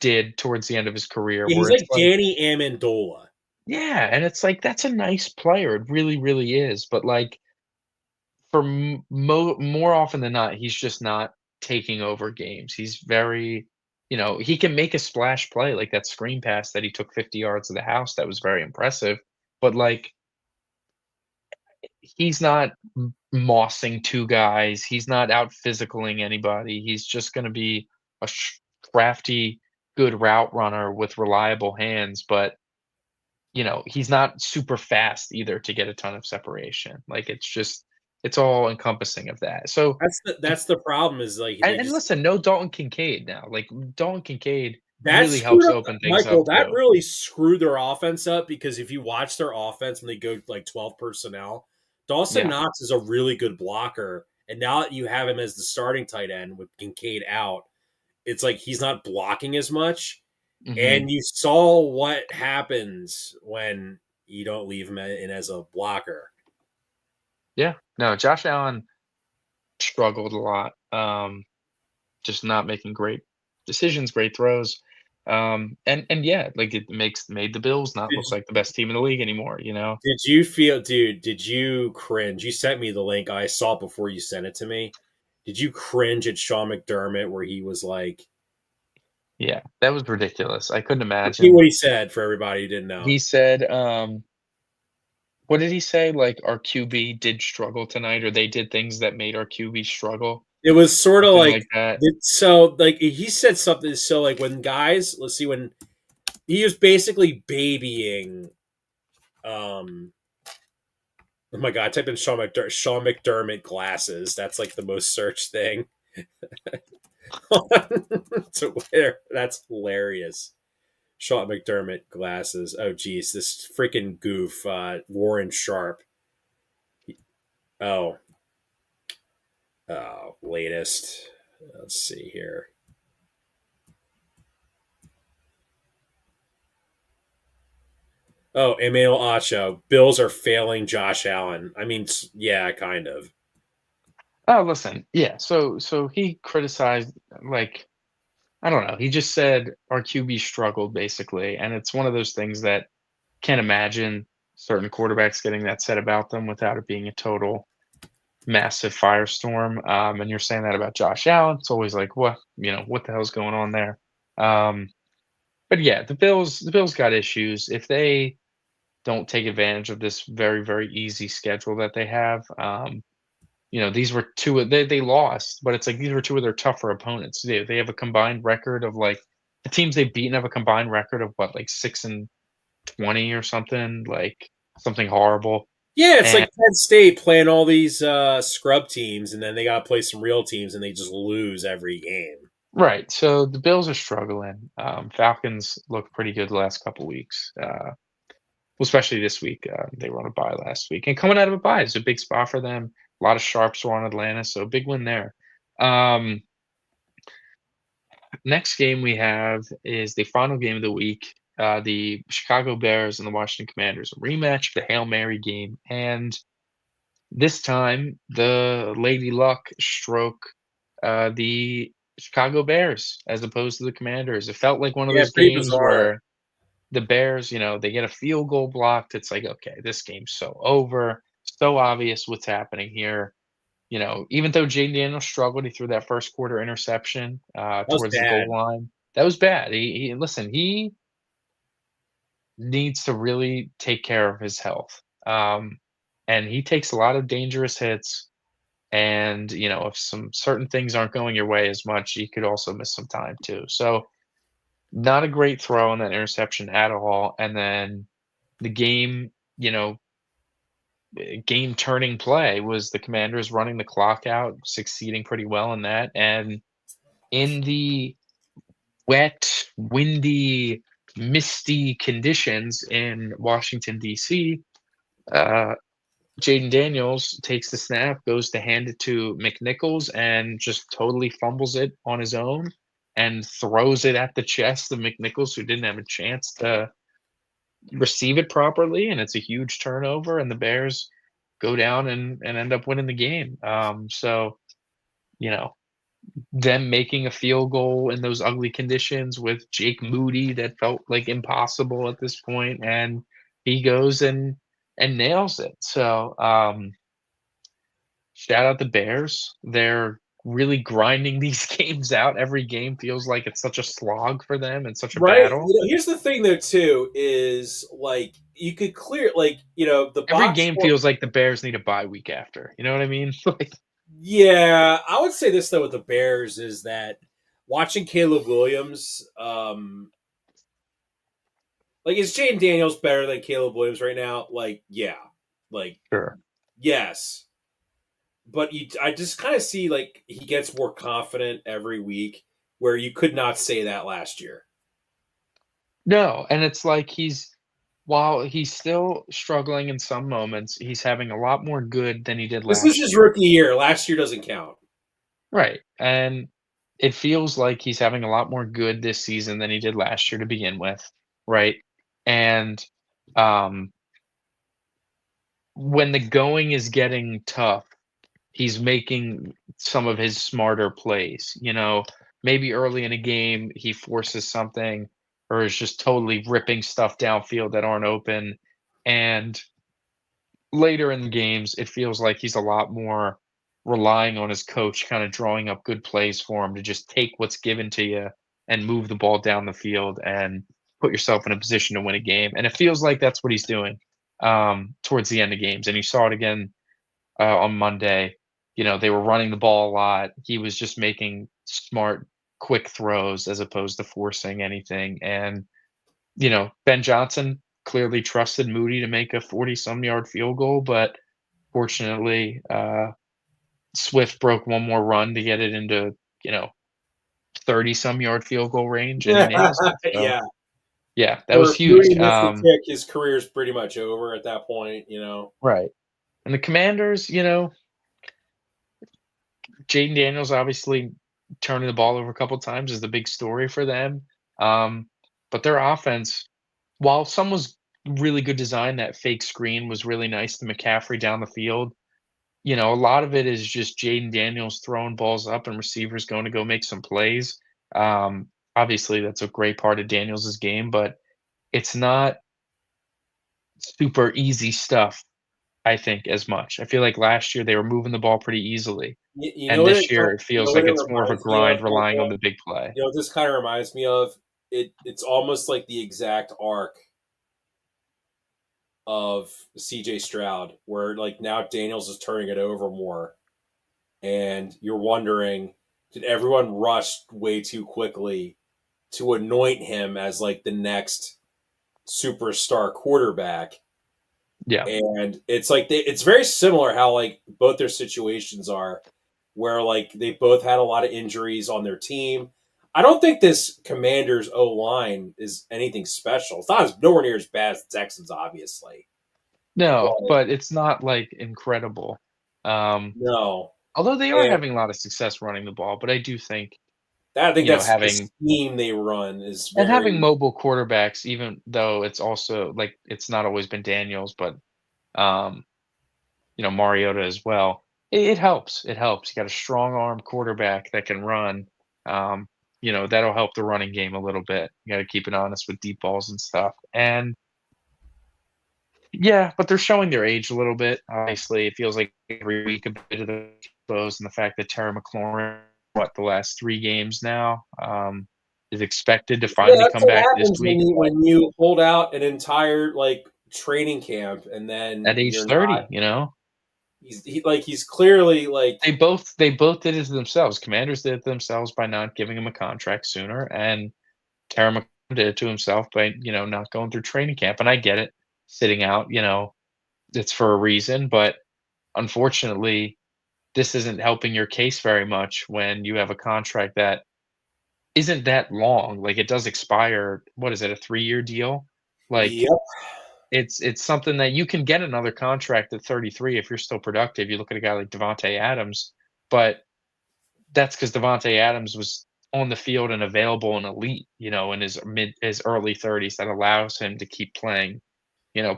did towards the end of his career, Yeah, where he's it's like like, Danny Amendola. yeah, and it's like that's a nice player. It really, really is. But like for more often than not, he's just not taking over games. He's very, he can make a splash play like that screen pass that he took 50 yards of the house. That was very impressive. But like he's not mossing 2 guys, he's not out physicaling anybody, he's just gonna be a crafty, good route runner with reliable hands, but, he's not super fast either to get a ton of separation, like, it's all encompassing of that, so to That's the problem is like they and just listen, no Dalton Kincaid now, like, Dalton Kincaid that really screwed helps up open things up Michael. That too. really screwed their offense up because if you watch their offense when they go like 12 personnel, Dawson Yeah, Knox is a really good blocker. And now that you have him as the starting tight end with Kincaid out, it's like he's not blocking as much. mhm, And you saw what happens when you don't leave him in as a blocker. yeah, no, Josh Allen struggled a lot, just not making great decisions, great throws. And yeah, like it made the Bills not Did look like the best team in the league anymore, you know? did you feel, dude? Did you cringe? You sent me the link. I saw it before you sent it to me. Did you cringe at Sean McDermott where he was like, Yeah, that was ridiculous. I couldn't repeat imagine. what he said for everybody who didn't know? He said, what did he say? Like our QB did struggle tonight, or they did things that made our QB struggle, It was sort of something like like that. so like he said something, so like when guys, let's see, when he was basically babying oh my god, I typed in Sean McDermott glasses. That's like the most searched thing on Twitter. That's hilarious. Sean McDermott glasses. Oh geez, this freaking goof, Warren Sharp. Oh, latest. Let's see here. Oh, Emmanuel Acho. Bills are failing Josh Allen. I mean, yeah, kind of. Oh, listen, yeah. So he criticized, like, I don't know. He just said our QB struggled basically, and it's one of those things that can't imagine certain quarterbacks getting that said about them without it being a total massive firestorm. And you're saying that about Josh Allen. It's always like, what, what the hell's going on there? Um, but yeah, the Bills got issues. If they don't take advantage of this very, very easy schedule that they have, these were they lost, but it's like these were two of their tougher opponents. They have a combined record of like the teams they've beaten have a combined record of what, like 6-20 or something, like something horrible. Yeah, it's And like Penn State playing all these scrub teams, and then they got to play some real teams, and they just lose every game. right, so the Bills are struggling. Falcons look pretty good the last couple weeks, well, especially this week. They were on a bye last week, and coming out of a bye is a big spot for them. A lot of sharps were on Atlanta, so a big win there. Um, Next game we have is the final game of the week. The Chicago Bears and the Washington Commanders, a rematch of the Hail Mary game, and this time the Lady Luck stroke the Chicago Bears as opposed to the Commanders. It felt like one of Yeah, those pretty games bizarre. where the Bears, they get a field goal blocked. It's like, okay, this game's so over. So obvious what's happening here. Even though Jaden Daniels struggled, he threw that first quarter interception That was towards the goal bad. line. That was bad. He needs to really take care of his health. And he takes a lot of dangerous hits. And, if some certain things aren't going your way as much, you could also miss some time too. So, not a great throw on that interception at all. And then the game turning play was the Commanders running the clock out, succeeding pretty well in that. And in the wet, windy, misty conditions in Washington, D.C., uh, Jaden Daniels takes the snap, goes to hand it to McNichols, and just totally fumbles it on his own and throws it at the chest of McNichols, who didn't have a chance to receive it properly. And it's a huge turnover, and the Bears go down and end up winning the game. So, you know, them making a field goal in those ugly conditions with Jake Moody that felt like impossible at this point, and he goes and nails it. So, shout out the Bears. They're really grinding these games out. Every game feels like it's such a slog for them and such a Right. battle. Here's the thing, though, too, is like you could clear, like, the Every box game score. feels like the Bears need a bye week after. You know what I mean? Like, Yeah, I would say this, though, with the Bears is that watching Caleb Williams, like, is Jaden Daniels better than Caleb Williams right now? Like, yeah. Like, sure. yes. But I just kind of see, like, he gets more confident every week, where you could not say that last year. No, and it's like while he's still struggling in some moments, he's having a lot more good than he did This is last his year. rookie year. Last year doesn't count. Right. And it feels like he's having a lot more good this season than he did last year to begin with. Right. And um when the going is getting tough, he's making some of his smarter plays. maybe early in a game he forces something or is just totally ripping stuff downfield that aren't open, and later in the games, it feels like he's a lot more relying on his coach kinda drawing up good plays for him to just take what's given to you and move the ball down the field and put yourself in a position to win a game, and it feels like that's what he's doing, towards the end of games, and you saw it again, on Monday. You know, they were running the ball a lot. He was just making smart, quick throws as opposed to forcing anything, and Ben Johnson clearly trusted Moody to make a 40-some yard field goal, but fortunately, Swift broke one more run to get it into, you know, 30-some yard field goal range, and he nails it. So, Yeah. yeah, that Or was if Moody huge. missed the kick, his career's pretty much over at that point. Right. And the Commanders, Jaden Daniels obviously turning the ball over a couple times is the big story for them. Um, but their offense, while some was really good design, that fake screen was really nice to McCaffrey down the field. A lot of it is just Jaden Daniels throwing balls up and receivers going to go make some plays. Obviously, that's a great part of Daniels' game, but it's not super easy stuff, I think, as much. I feel like last year they were moving the ball pretty easily. You know And what this year, it feels like it it's more of a reminds me of? grind relying on the big play. What this kind of reminds me of? It's almost like the exact arc of CJ Stroud, where like now Daniels is turning it over more, and you're wondering, did everyone rush way too quickly to anoint him as like the next superstar quarterback? Yeah. And it's like it's very similar how like both their situations are, where like they both had a lot of injuries on their team. I don't think this Commanders O line is anything special. It's not nowhere near as bad as the Texans, obviously. No, But but it's not, like, incredible. Um, no, Although they are and having a lot of success running the ball, but I do think, I think that's the having scheme they run is and having very. mobile quarterbacks, even though it's also like, it's not always been Daniels, but, um, Mariota as well, it helps, it helps. You got a strong arm quarterback that can run, that'll help the running game a little bit. You gotta keep it honest with deep balls and stuff, and yeah, but they're showing their age a little bit. Obviously, it feels like every week a bit of the exposed, and the fact that Terry McLaurin, the last 3 games now, is expected to Yeah, finally that's come what back this happens when week, you but when you hold out an entire like training camp and at then age you're not. 30, He's clearly like. they both did it to themselves. Commanders did it to themselves by not giving him a contract sooner, and Terry McLaurin did it to himself by, not going through training camp, and I get it, sitting out, it's for a reason, but unfortunately, this isn't helping your case very much when you have a contract that isn't that long. Like, it does expire, what is it, a 3-year deal? Like, Yep. it's something that you can get another contract at 33 if you're still productive. You look at a guy like Devontae Adams, but that's because Devontae Adams was on the field and available and elite, in his early 30s that allows him to keep playing,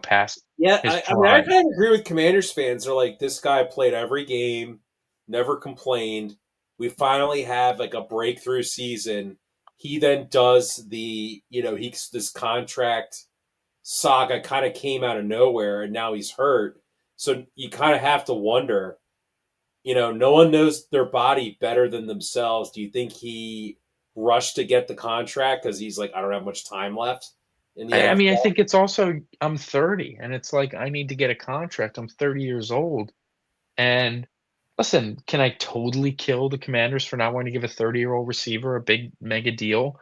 past Yeah, his I mean, I prime. kind of agree with Commanders fans. They're like, this guy played every game, never complained. We finally have like a breakthrough season. He then does this contract saga kind of came out of nowhere, and now he's hurt. So you kind of have to wonder, no one knows their body better than themselves. Do you think he rushed to get the contract because he's like, I don't have much time left in the I mean, I NFL? think it's also I'm 30, and it's like, I need to get a contract. I'm 30 years old. And listen, can I totally kill the Commanders for not wanting to give a 30-year-old receiver a big mega deal?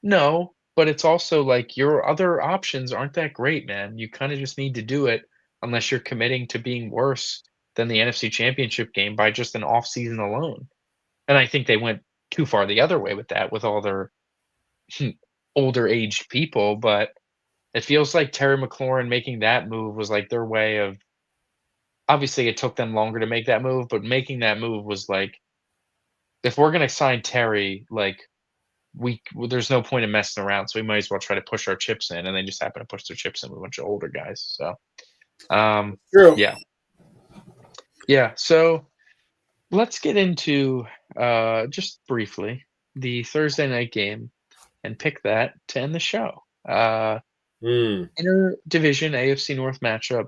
No, but it's also like your other options aren't that great, man. You kind of just need to do it unless you're committing to being worse than the NFC Championship game by just an offseason alone. And I think they went too far the other way with that, with all their older aged people. But it feels like Terry McLaurin making that move was like their way of, obviously it took them longer to make that move, but making that move was like, if we're gonna sign Terry, like, there's no point in messing around, so we might as well try to push our chips in, and they just happen to push their chips in with a bunch of older guys. So, True. yeah, yeah. So let's get into just briefly. the Thursday night game and pick that to end the show. Mm. Inter-division AFC North matchup,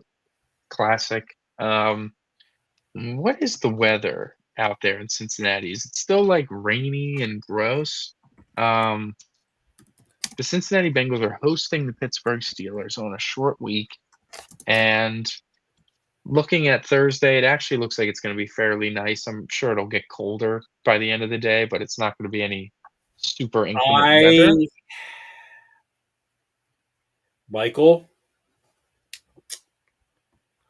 classic. What is the weather out there in Cincinnati? Is it still, like, rainy and gross? Um, the Cincinnati Bengals are hosting the Pittsburgh Steelers on a short week, and looking at Thursday, it actually looks like it's gonna be fairly nice. I'm sure it'll get colder by the end of the day, but it's not gonna be any super inclement weather. I Michael,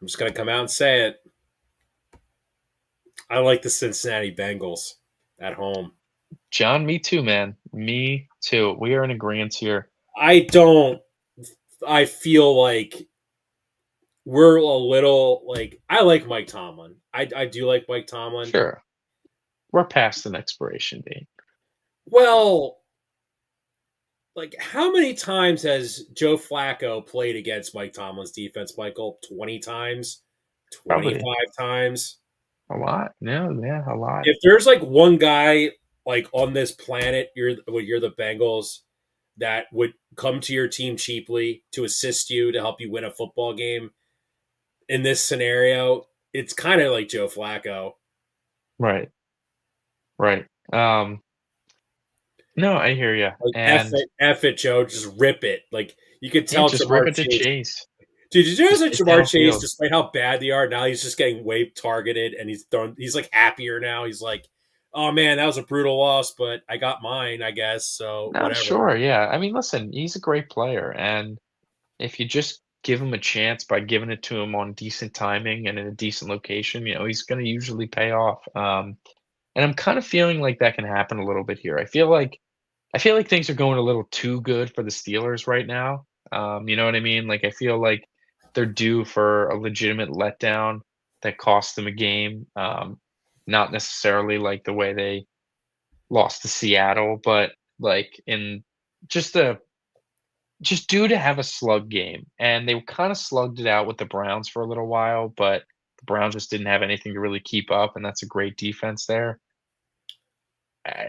I'm just gonna come out and say it. I like the Cincinnati Bengals at home. John, me too, man. Me too. We are in agreement here. I don't. I feel like we're a little like I like Mike Tomlin. I do like Mike Tomlin. Sure. We're past an expiration date. Well, like how many times has Joe Flacco played against Mike Tomlin's defense, Michael? 20 times? Probably 25 times? a lot. No, yeah, a lot. If there's like one guy like on this planet, you're the Bengals that would come to your team cheaply to assist you to help you win a football game in this scenario, it's kind of like Joe Flacco. Right. Right. No, I hear you. Like And F it, Joe. Just rip it. Like you could yeah, tell just rip Jamar it to Chase. Chase. Dude, did you notice Just that get Jamar Chase, downfield. despite how bad they are, now he's just getting way targeted and he's like happier now. He's like, oh man, that was a brutal loss, but I got mine, I guess. So No, whatever. sure, yeah. I mean, listen, he's a great player, and if you just give him a chance by giving it to him on decent timing and in a decent location, he's gonna usually pay off. And I'm kind of feeling like that can happen a little bit here. I feel like things are going a little too good for the Steelers right now. You know what I mean? Like I feel like they're due for a legitimate letdown that cost them a game. Not necessarily like the way they lost to Seattle, but like in just a just due to have a slug game. And they kind of slugged it out with the Browns for a little while, but the Browns just didn't have anything to really keep up, and that's a great defense there.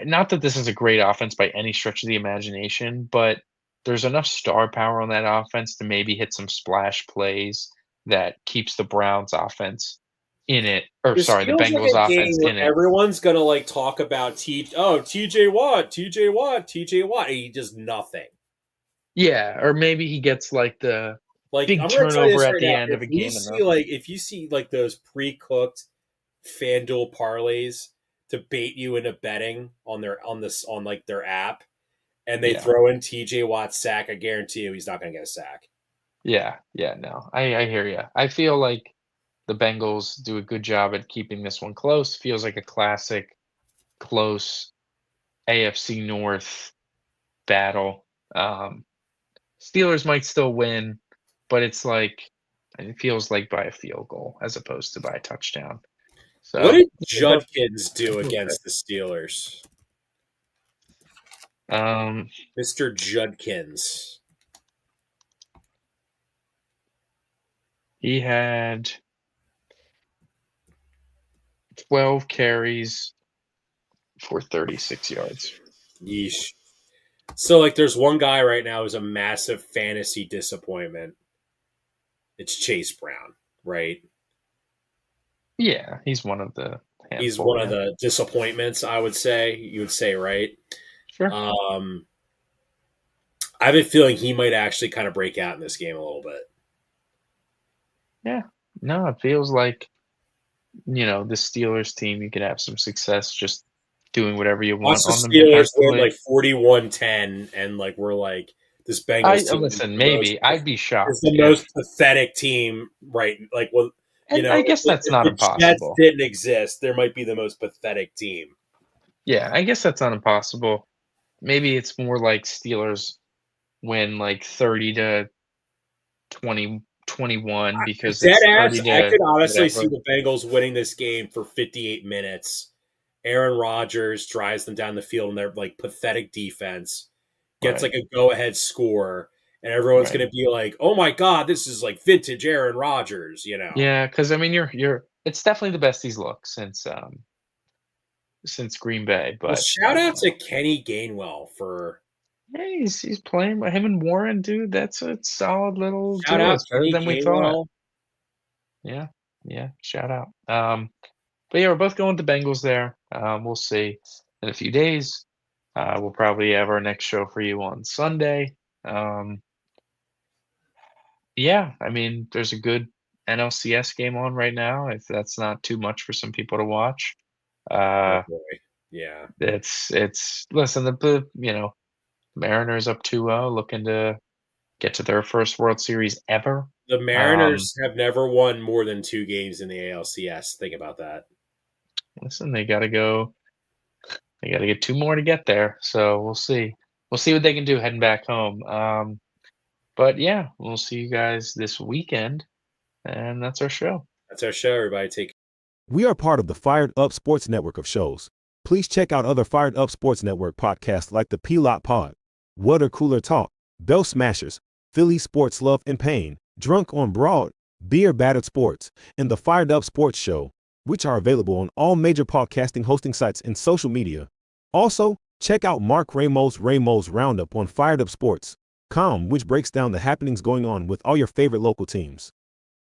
Not that this is a great offense by any stretch of the imagination, but there's enough star power on that offense to maybe hit some splash plays that keeps the Browns offense in it, or This sorry, the feels like Bengals a game offense where in it. everyone's gonna like talk about TJ Watt, TJ Watt, TJ Watt, and he does nothing. Yeah, or maybe he gets like the Like big I'm gonna tell you turnover this at right the now. end of a game and the If you see like those pre-cooked FanDuel parlays to bait you into betting on on like their app, and they yeah. throw in TJ Watt's sack, I guarantee you he's not gonna get a sack. Yeah, yeah, no. I hear you. I feel like the Bengals do a good job at keeping this one close. Feels like a classic close AFC North battle. Um, Steelers might still win, but it feels like by a field goal as opposed to by a touchdown. What So, did yeah, both Judkins do a little bit. against the Steelers? Um, Mr. Judkins. he had 12 carries for 36 yards. Yeesh. So like there's one guy right now who's a massive fantasy disappointment. It's Chase Brown, right? Yeah, he's one of the He's handful, one of yeah. the disappointments, I would say. You would say, right? Sure. Um, I have a feeling he might actually kind of break out in this game a little bit. Yeah. No, it feels like, the Steelers team, you could have some success just doing whatever you Watch want the on them Steelers win like defensively. 41-10, and like we're like this Bengals team is Listen, maybe I'd be shocked the if, most pathetic team, right? Like, well, and I guess that's if not the Jets impossible. didn't exist, there might be the most pathetic team. Yeah, I guess that's not impossible. Maybe it's more like Steelers win like 30 to 20, 21 because Dead it's ass, 30 I to could honestly see whatever. the Bengals winning this game for 58 minutes. Aaron Rodgers drives them down the field in their like pathetic defense, gets Right. like a go ahead score, and everyone's Right. gonna be like, "Oh my god, this is like vintage Aaron Rodgers," you know. Yeah, because I mean, you're it's definitely the best he's looked since since Green Bay, Well, but shout out to Kenny Gainwell for yeah, he's playing with him and Warren, dude. That's a solid little shout duo. out It's better Kenny than we thought. Gainwell. Yeah, yeah. Shout out. But yeah, we're both going to Bengals there. We'll see in a few days. We'll probably have our next show for you on Sunday. Um, yeah, I mean, there's a good NLCS game on right now. If that's not too much for some people to watch, Oh uh, boy. Yeah. it's listen. Mariners up 2-0, looking to get to their first World Series ever. The Um, Mariners have never won more than 2 games in the ALCS. Think about that. listen, they got to go. They got to get two more to get there. So we'll see. We'll see what they can do heading back home. But yeah, we'll see you guys this weekend, and that's our show. That's our show, everybody. Take We are part of the Fired Up Sports Network of shows. Please check out other Fired Up Sports Network podcasts like the P-Lot Pod, Water Cooler Talk, Bell Smashers, Philly Sports Love and Pain, Drunk on Broad, Beer Battered Sports, and the Fired Up Sports Show, which are available on all major podcasting hosting sites and social media. Also, check out Mark Ramos' Roundup on Fired Up Sports, which breaks down the happenings going on with all your favorite local teams.